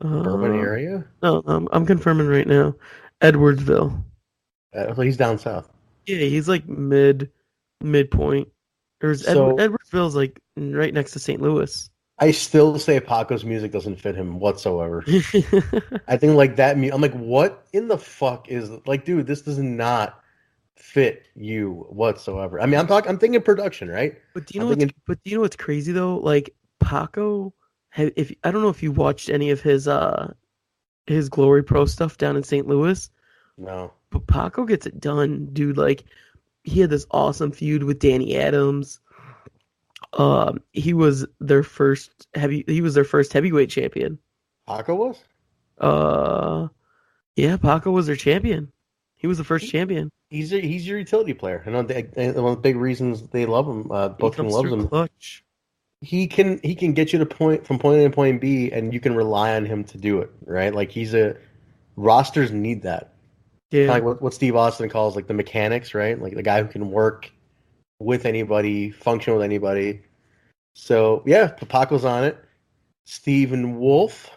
Berwyn uh area? no, I'm confirming right now. Edwardsville. So he's down south. Yeah, he's like midpoint. So Edwardsville's like right next to St. Louis. I still say Paco's music doesn't fit him whatsoever. I think like that. I'm like, what in the fuck is like, dude? This does not fit you whatsoever. I mean, I'm thinking production, right? But do you I'm know thinking, what's crazy though? Like Paco, if I don't know if you watched any of his Glory Pro stuff down in St. Louis, no. but Paco gets it done, dude. Like he had this awesome feud with Danny Adams. He was their first heavyweight champion. Paco was? Yeah, Paco was their champion. He was the first champion. He's your utility player. And one of the big reasons they love him, He both comes loves through him. clutch. He can get you to from point A to point B, and you can rely on him to do it, right? Like rosters need that. Yeah. Kind of like what Steve Austin calls like the mechanics, right? Like the guy who can work with anybody, function with anybody. So yeah, Paco's on it. Stephen Wolf,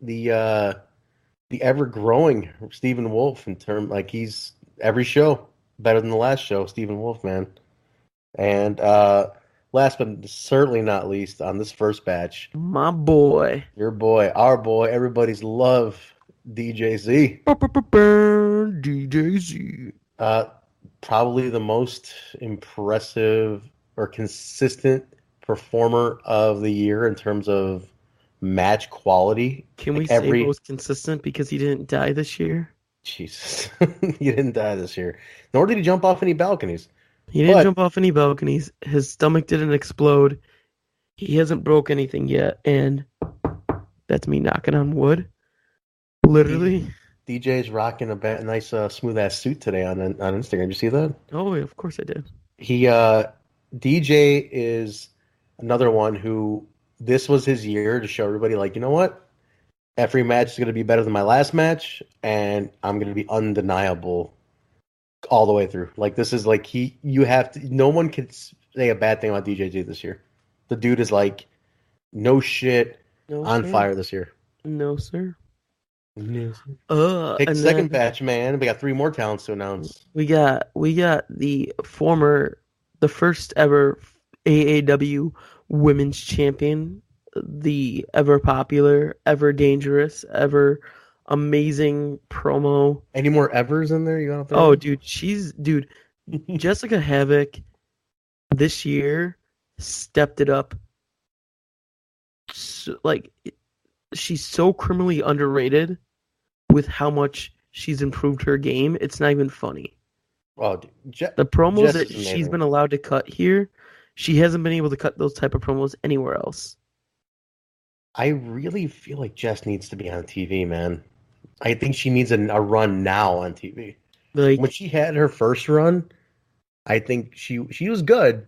the ever growing Stephen Wolf in term like he's every show better than the last show. Stephen Wolf, man. And last but certainly not least on this first batch, My boy. your boy, our boy, everybody's love, DJ Z. DJ Z. Probably the most impressive or consistent performer of the year in terms of match quality. Can we Like say most consistent because he didn't die this year? Jesus, he didn't die this year. Nor did he jump off any balconies. He didn't But jump off any balconies. His stomach didn't explode. He hasn't broke anything yet, and that's me knocking on wood. Literally. DJ's rocking a nice smooth ass suit today on Instagram. Did you see that? Oh, yeah, of course I did. He DJ is another one who this was his year to show everybody, like, you know what? Every match is going to be better than my last match, and I'm going to be undeniable all the way through. Like, this is like you have to. No one can say a bad thing about DJG this year. The dude is like, no shit, No, on sir. fire this year. No, sir. No, sir. Take the second batch, man. We got 3 more talents to announce. We got the first ever AAW Women's Champion, the ever popular, ever dangerous, ever amazing promo. Any more evers in there? You got there? Oh, dude, Jessica Havoc this year stepped it up. So, like, she's so criminally underrated with how much she's improved her game. It's not even funny. Oh, dude, the promos that she's been allowed to cut here, she hasn't been able to cut those type of promos anywhere else. I really feel like Jess needs to be on TV, man. I think she needs a run now on TV. Like, when she had her first run, I think she was good,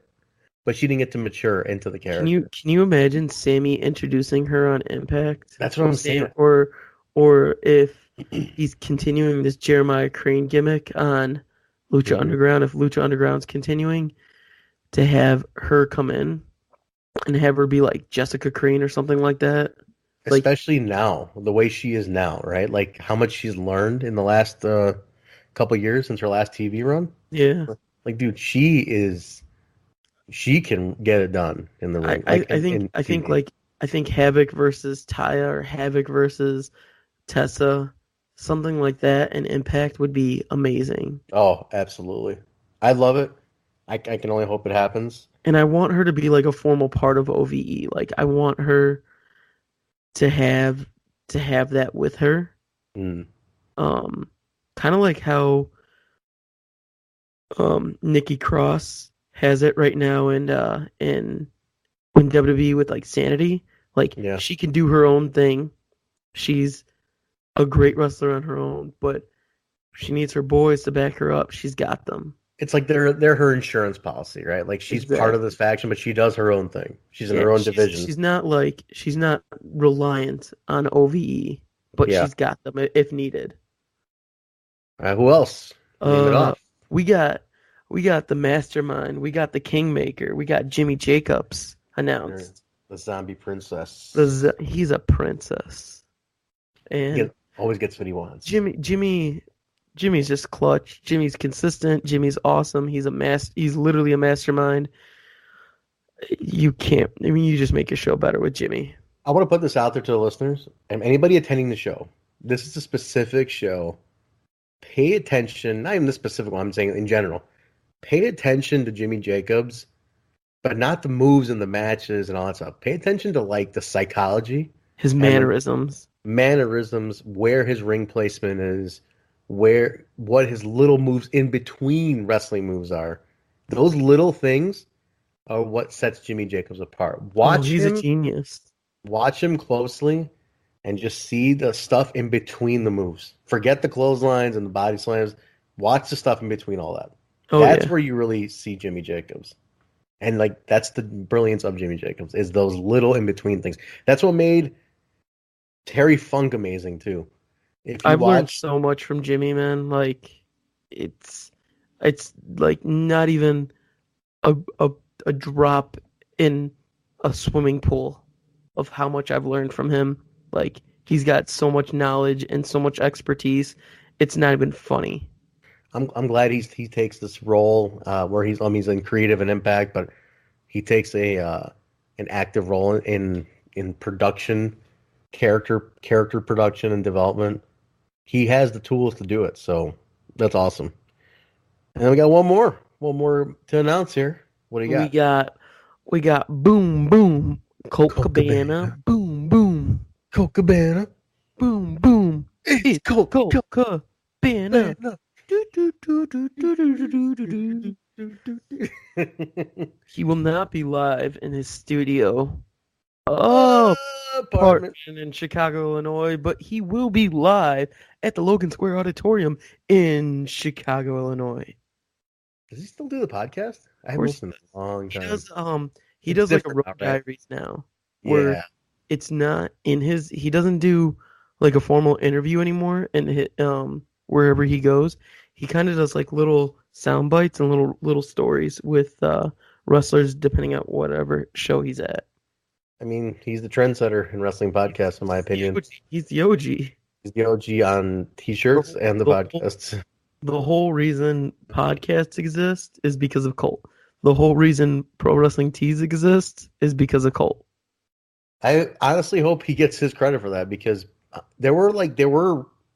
but she didn't get to mature into the character. Can you imagine Sammy introducing her on Impact? That's what I'm saying. Or if he's continuing this Jeremiah Crane gimmick on Lucha Underground, if Lucha Underground's continuing, to have her come in and have her be like Jessica Crane or something like that. Especially now, the way she is now, right? Like how much she's learned in the last couple years since her last TV run. Yeah. Like, dude, she can get it done in the ring. I think Havoc versus Taya or Havoc versus Tessa, something like that, and Impact would be amazing. Oh, absolutely. I love it. I can only hope it happens. And I want her to be like a formal part of OVE. Like, I want her to have that with her. Mm. Kind of like how Nikki Cross has it right now in WWE with like Sanity. Like, yeah. She can do her own thing. She's a great wrestler on her own, but she needs her boys to back her up. She's got them. It's like they're her insurance policy, right? Like, she's part of this faction, but she does her own thing. She's in her own division. She's not reliant on OVE, but she's got them if needed. Who else? Name it off. We got the Mastermind. We got the Kingmaker. We got Jimmy Jacobs announced. The zombie princess. He's a princess, and he always gets what he wants. Jimmy's just clutch. Jimmy's consistent. Jimmy's awesome. He's literally a mastermind. You just make your show better with Jimmy. I want to put this out there to the listeners and anybody attending the show. This is a specific show. Pay attention. Not even the specific one. I'm saying in general. Pay attention to Jimmy Jacobs, but not the moves and the matches and all that stuff. Pay attention to like the psychology, his mannerisms, where his ring placement is, what his little moves in between wrestling moves are. Those little things are what sets Jimmy Jacobs apart. He's a genius. Watch him closely and just see the stuff in between the moves. Forget the clotheslines and the body slams. Watch the stuff in between all that. That's where you really see Jimmy Jacobs. And like that's the brilliance of Jimmy Jacobs, is those little in between things. That's what made Terry Funk amazing too. I've learned so much from Jimmy, man. Like it's like not even a drop in a swimming pool of how much I've learned from him. Like, he's got so much knowledge and so much expertise. It's not even funny. I'm glad he takes this role where he's in creative and impact, but he takes an active role in production, character production and development. He has the tools to do it, so that's awesome. And then we got one more to announce here. What do you got? We got Boom Boom Colt Cabana. Boom Boom Colt Cabana. Boom Boom. It's Colt. Banner. He will not be live in his studio Apartment. apartment in Chicago, Illinois, but he will be live at the Logan Square Auditorium in Chicago, Illinois. Does he still do the podcast? I haven't listened in a long He time. does he It's does like a different road now, right? diaries now, where Yeah. it's not in his. He doesn't do like a formal interview anymore, and wherever he goes, he kind of does like little sound bites and little stories with wrestlers, depending on whatever show he's at. I mean, he's the trendsetter in wrestling podcasts, in my opinion. He's the OG. He's the OG on t-shirts and the podcasts. The whole reason podcasts exist is because of Colt. The whole reason Pro Wrestling Tees exists is because of Colt. I honestly hope he gets his credit for that, because there were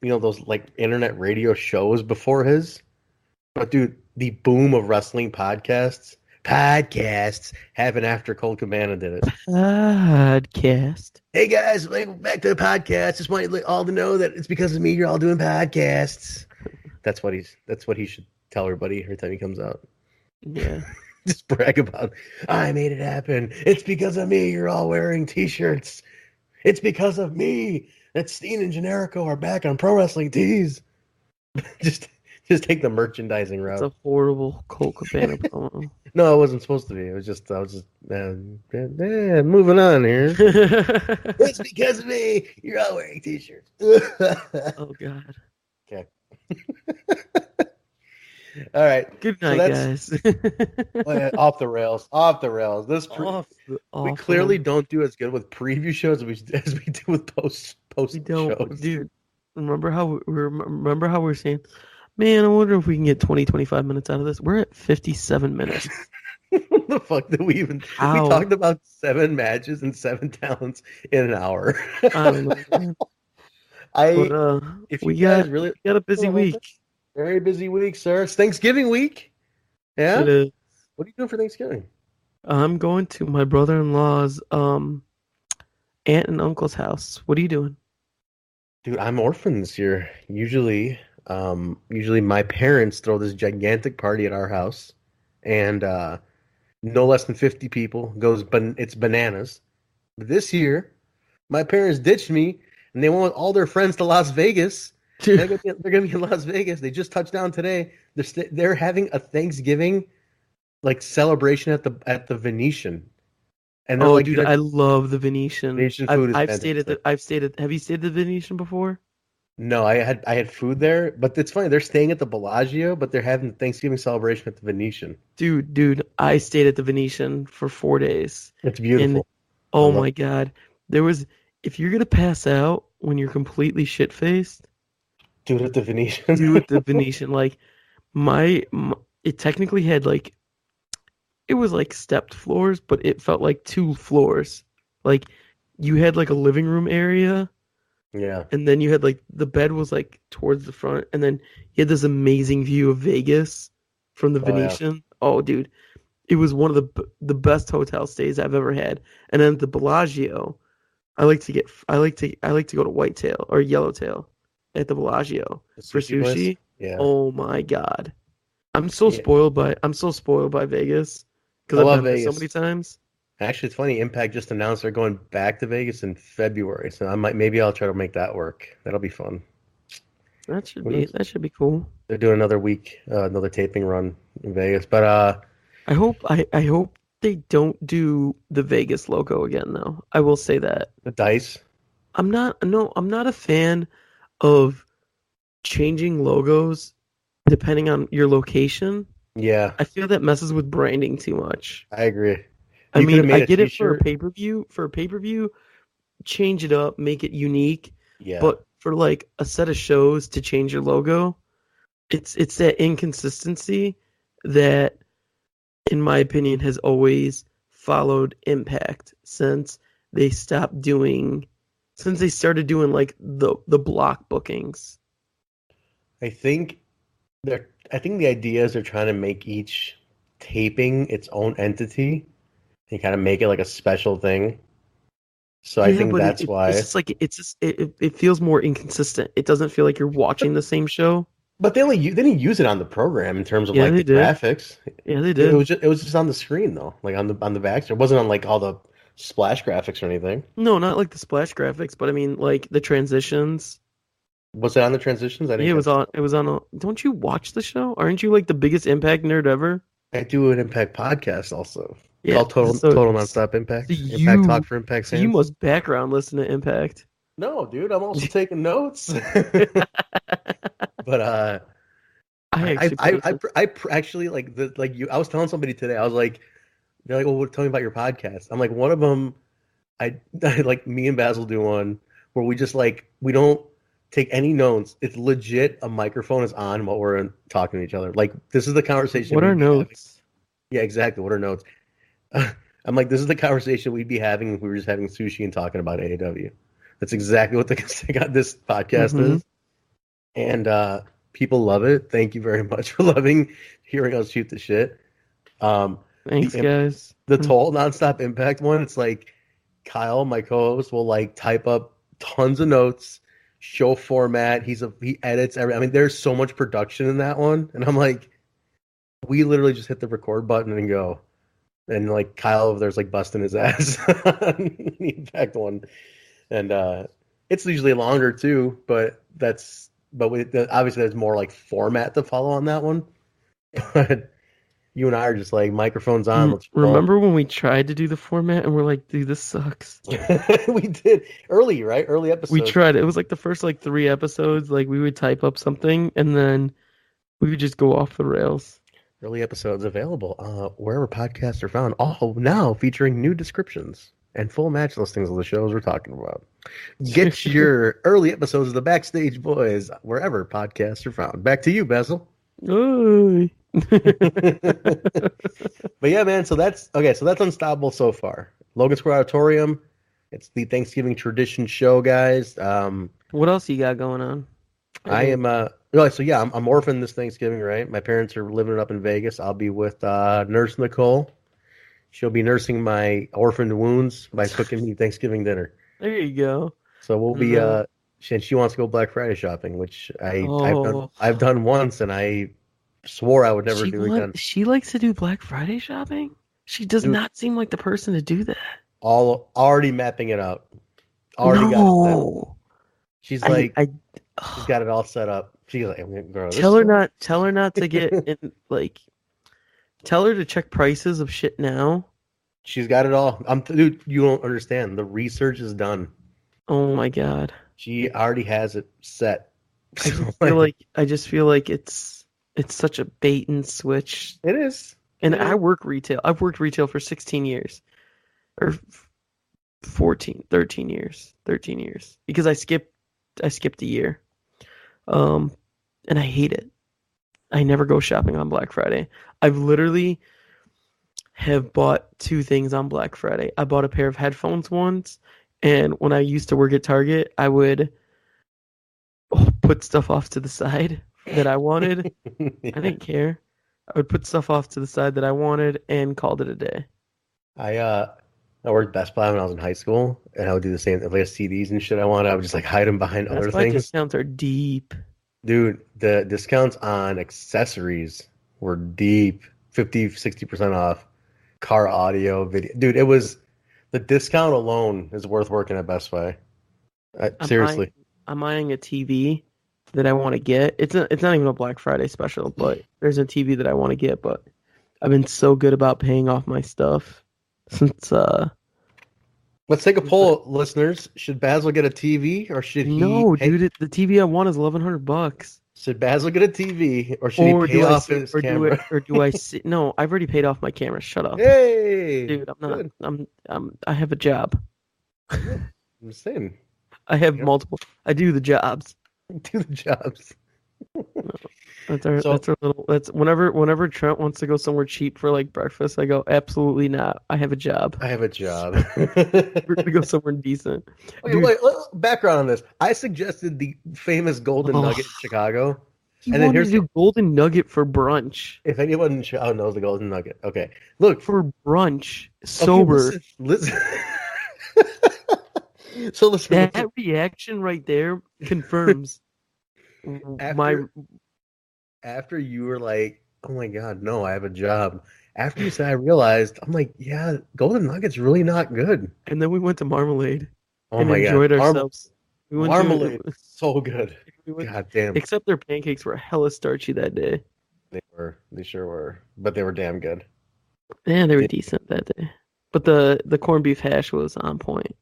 those like internet radio shows before his, but dude, the boom of wrestling podcasts happened after Colt Cabana did it. Podcast. Hey guys, back to the podcast. Just want you all to know that it's because of me you're all doing podcasts. That's what he should tell everybody every time he comes out. Yeah. Just brag about, I made it happen. It's because of me you're all wearing t-shirts. It's because of me that Steen and Generico are back on Pro Wrestling Tees. just take the merchandising route. It's a horrible Colt Cabana promo. No, it wasn't supposed to be. It was just, I was just, moving on here. It's because of me you're all wearing t-shirts. Oh, God. Okay. All right. Good night, guys. Off the rails. We clearly don't do as good with preview shows as we do with post we don't, shows. Dude. Remember how we were saying, man, I wonder if we can get 25 minutes out of this. We're at 57 minutes. What the fuck did we even? How? We talked about 7 matches and 7 talents in an hour. I don't know, man. If we you guys got a busy week. Very busy week, sir. It's Thanksgiving week. Yeah. It is. What are you doing for Thanksgiving? I'm going to my brother-in-law's aunt and uncle's house. What are you doing? Dude, I'm orphan this year. Usually my parents throw this gigantic party at our house, and no less than 50 people it's bananas. But this year, my parents ditched me, and they went with all their friends to Las Vegas. They're gonna be in Las Vegas. They just touched down today. They're having a Thanksgiving like celebration at the Venetian. And dude, I love the Venetian. Venetian food Have you stayed at the Venetian before? No, I had food there, but it's funny. They're staying at the Bellagio, but they're having the Thanksgiving celebration at the Venetian. Dude, I stayed at the Venetian for 4 days. It's beautiful. And, oh my God, if you're gonna pass out when you're completely shit faced, do it at the Venetian. Do it at the Venetian. Like it technically had like, it was like stepped floors, but it felt like 2 floors. Like you had like a living room area. Yeah. And then you had like the bed was like towards the front, and then you had this amazing view of Vegas from the Venetian. Yeah. Oh, dude, it was one of the best hotel stays I've ever had. And then at the Bellagio, I like to go to Whitetail or Yellowtail at the Bellagio for sushi. Yeah. Oh my God, I'm so spoiled by Vegas because I've been there so many times. Actually, it's funny. Impact just announced they're going back to Vegas in February, so maybe I'll try to make that work. That'll be fun. That should be cool. They're doing another week, another taping run in Vegas, but I hope they don't do the Vegas logo again, though. I will say that the dice. I'm not a fan of changing logos depending on your location. Yeah, I feel that messes with branding too much. I agree. I mean, I get it for a pay-per-view. For a pay-per-view, change it up, make it unique. Yeah. But for like a set of shows to change your logo, it's that inconsistency that, in my opinion, has always followed Impact since they started doing like the block bookings. I think the idea is they're trying to make each taping its own entity. And kind of make it like a special thing. So I think that's why. It's just like it feels more inconsistent. It doesn't feel like you're watching the same show. But they didn't use it on the program in terms of Yeah, like they the did. graphics. Yeah, they It did. was just on the screen though, like on the Baxter. It wasn't on like all the splash graphics or anything. No, not like the splash graphics, but I mean like the transitions. Was it on the transitions? I Yeah, didn't catch that. it was on a, don't you watch the show? Aren't you like the biggest Impact nerd ever? I do an Impact podcast also Yeah. called Total Nonstop So Impact. Impact you Talk for Impact so you fans. must background listen to Impact. No, dude, I'm also taking notes. But I actually pay attention. actually like the like you. I was telling somebody today. I was like, they're like, "Well, tell me about your podcast." I'm like, one of them. I like me and Basil do one where we just like we don't take any notes. It's legit. A microphone is on while we're talking to each other. Like this is the conversation What are we'd be having. notes? Yeah, exactly. What are notes? I'm like, this is the conversation we'd be having if we were just having sushi and talking about AAW. That's exactly what this podcast Mm-hmm. is, and people love it. Thank you very much for loving hearing us shoot the shit. Thanks, The guys. the Total Nonstop Impact one, it's like Kyle, my co-host, will like type up tons of notes, show format. He edits every. I mean, there's so much production in that one, and I'm like, we literally just hit the record button and go. And like Kyle over there's like busting his ass on the Impact one, and it's usually longer too. Obviously there's more like format to follow on that one. But you and I are just like microphones on. Let's roll. Remember when we tried to do the format and we're like, dude, this sucks. We did early, right? Early We episodes. tried it. It was like the first like 3 episodes. Like we would type up something and then we would just go off the rails. Early episodes available wherever podcasts are found. All now featuring new descriptions and full match listings of the shows we're talking about. Get your early episodes of the Backstage Boys wherever podcasts are found. Back to you, Basil. Oy. But yeah, man. So that's okay. So that's Unstoppable so far. Logan Square Auditorium. It's the Thanksgiving tradition show, guys. What else you got going on? I am. So yeah, I'm orphaned this Thanksgiving, right? My parents are living it up in Vegas. I'll be with Nurse Nicole. She'll be nursing my orphaned wounds by cooking me Thanksgiving dinner. There you go. So we'll be. And she wants to go Black Friday shopping, which Oh, I've done once, and I swore I would never do again. she likes to do Black Friday shopping? She does Dude, not seem like the person to do that. all already mapping it out. Already got it set. She's like, she's got it all set up. She's like, girl, tell her not to get in, like, tell her to check prices of shit now. She's got it all. Dude, you don't understand. The research is done. Oh my god. She already has it set. I just feel like it's such a bait and switch. It is. And I work retail. I've worked retail for 16 years. Or 13 years. 13 years. Because I skipped a year. And I hate it. I never go shopping on Black Friday. I've literally have bought 2 things on Black Friday. I bought a pair of headphones once, and when I used to work at Target, I would put stuff off to the side that I wanted. Yeah. I didn't care. I would put stuff off to the side that I wanted and called it a day. I worked Best Buy when I was in high school, and I would do the same. If I had CDs and shit I wanted, I would just like hide them behind other things. Discounts are deep. Dude, the discounts on accessories were deep. 50, 60% off. Car audio, video. Dude, it was... The discount alone is worth working at Best Buy. Seriously. I'm eyeing a TV that I want to get. It's not even a Black Friday special, but there's a TV that I want to get, but I've been so good about paying off my stuff since let's take a poll, listeners. Should Basil get a TV or should he? No, dude, the TV I want is $1,100. Should Basil get a TV or should he pay off his camera? Or do I sit? No, I've already paid off my camera. Shut up. Hey, dude, I'm not. I have a job. I'm just saying. I have multiple. I do the jobs. Do the jobs. That's our little. That's whenever Trent wants to go somewhere cheap for like breakfast, I go absolutely not. I have a job. We're gonna go somewhere decent. Okay, wait, background on this. I suggested the famous Golden Nugget in Chicago. And here's do Golden Nugget for brunch. If anyone in Chicago knows the Golden Nugget, okay. Look for brunch, sober. Okay, listen. So listen. That reaction right there confirms after you were like, oh my God, no, I have a job. After you said, I realized, I'm like, yeah, Golden Nugget's really not good. And then we went to Marmalade Oh and my God. enjoyed ourselves. We went Marmalade, to so good. we went, God damn. except their pancakes were hella starchy that day. They sure were. But they were damn good. Yeah, they were decent that day. But the corned beef hash was on point.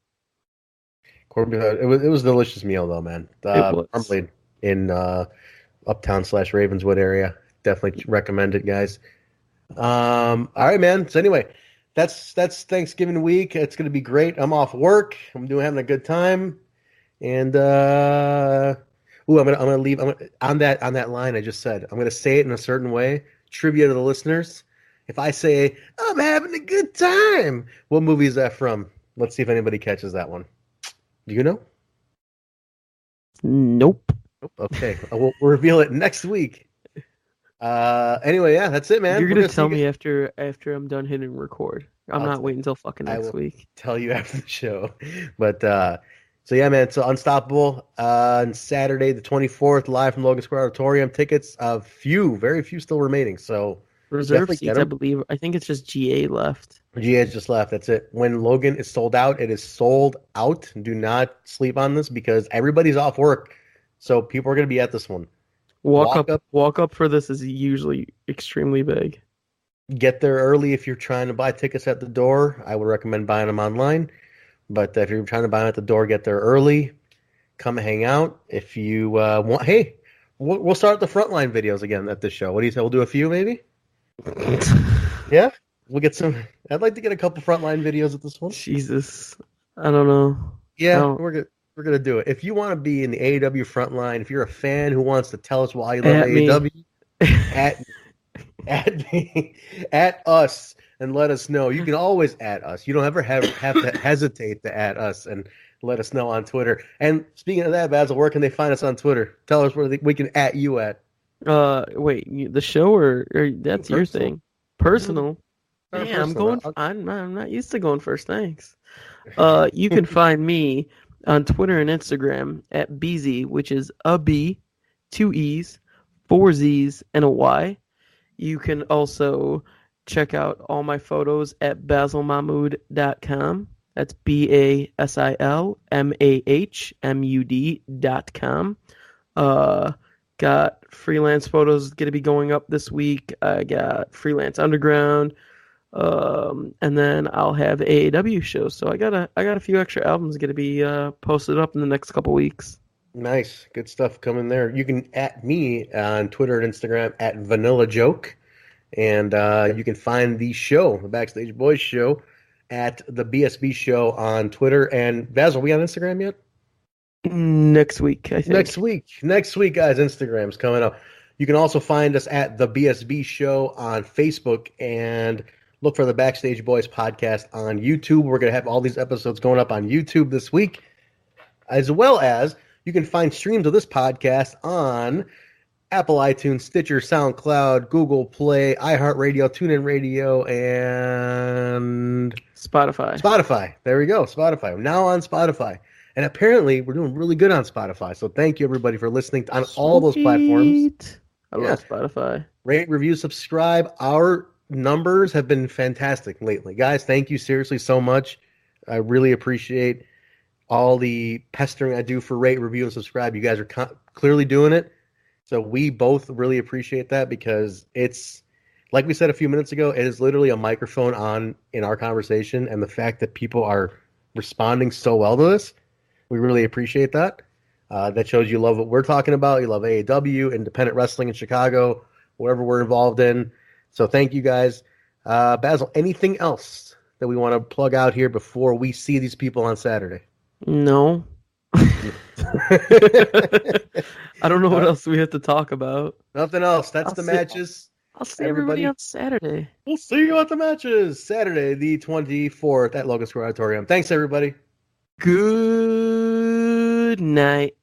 Corned beef, it was a delicious meal though, man. It was. Marmalade in Uptown/Ravenswood area. Definitely recommend it, guys. All right, man. So anyway, that's Thanksgiving week. It's gonna be great. I'm off work. Having a good time. And I'm gonna leave on that line I just said. I'm gonna say it in a certain way. Trivia to the listeners. If I say I'm having a good time, what movie is that from? Let's see if anybody catches that one. Do you know? Nope. Nope. Okay, we'll reveal it next week. Anyway, yeah, that's it, man. You're gonna tell me after I'm done hitting record. I'm not waiting until fucking next week. Tell you after the show. But so yeah, man. So Unstoppable on Saturday the 24th, live from Logan Square Auditorium. Tickets, very few still remaining. So reserve seats, I believe. I think it's just GA left. GA just left. That's it. When Logan is sold out, it is sold out. Do not sleep on this because everybody's off work, so people are going to be at this one. Walk up for this is usually extremely big. Get there early if you're trying to buy tickets at the door. I would recommend buying them online. But if you're trying to buy them at the door, get there early. Come hang out. If you want, hey, we'll start the frontline videos again at this show. What do you say? We'll do a few maybe? Yeah? We'll get some. I'd like to get a couple frontline videos at this one. Jesus. I don't know. Yeah, we're good. We're going to do it. If you want to be in the AAW frontline, if you're a fan who wants to tell us why you love AAW, at us and let us know. You can always at us. You don't ever have to hesitate to at us and let us know on Twitter. And speaking of that, Basil, where can they find us on Twitter? Tell us where we can at you at. Wait, the show or that's your thing? Personal. Yeah, I'm not used to going first. Thanks. You can find me on Twitter and Instagram at BZ, which is a B, 2 E's, 4 Z's, and a Y. You can also check out all my photos at basilmahmood.com. That's BASILMAHMUD.com. Got freelance photos going to be going up this week. I got Freelance Underground. And then I'll have AAW shows. So I got a few extra albums going to be posted up in the next couple weeks. Nice, good stuff coming there. You can at me on Twitter and Instagram at Vanilla Joke, and you can find the show, the Backstage Boys show, at the BSB show on Twitter. And Basil, are we on Instagram yet? Next week, I think. Next week, guys. Instagram's coming up. You can also find us at the BSB show on Facebook and look for the Backstage Boys podcast on YouTube. We're going to have all these episodes going up on YouTube this week, as well as you can find streams of this podcast on Apple iTunes, Stitcher, SoundCloud, Google Play, iHeartRadio, TuneIn Radio, and Spotify. There we go, Spotify. We're now on Spotify. And apparently we're doing really good on Spotify. So thank you, everybody, for listening on all those platforms. I love Spotify. Rate, review, subscribe. Our numbers have been fantastic lately. Guys, thank you seriously so much. I really appreciate all the pestering I do for rate, review, and subscribe. You guys are clearly doing it. So we both really appreciate that because it's, like we said a few minutes ago, it is literally a microphone on in our conversation. And the fact that people are responding so well to this, we really appreciate that. That shows you love what we're talking about. You love AAW, independent wrestling in Chicago, whatever we're involved in. So thank you guys. Basil, anything else that we want to plug out here before we see these people on Saturday? No. I don't know what else we have to talk about. Nothing else. That's the matches. I'll see everybody on Saturday. We'll see you at the matches. Saturday, the 24th at Logan Square Auditorium. Thanks, everybody. Good night.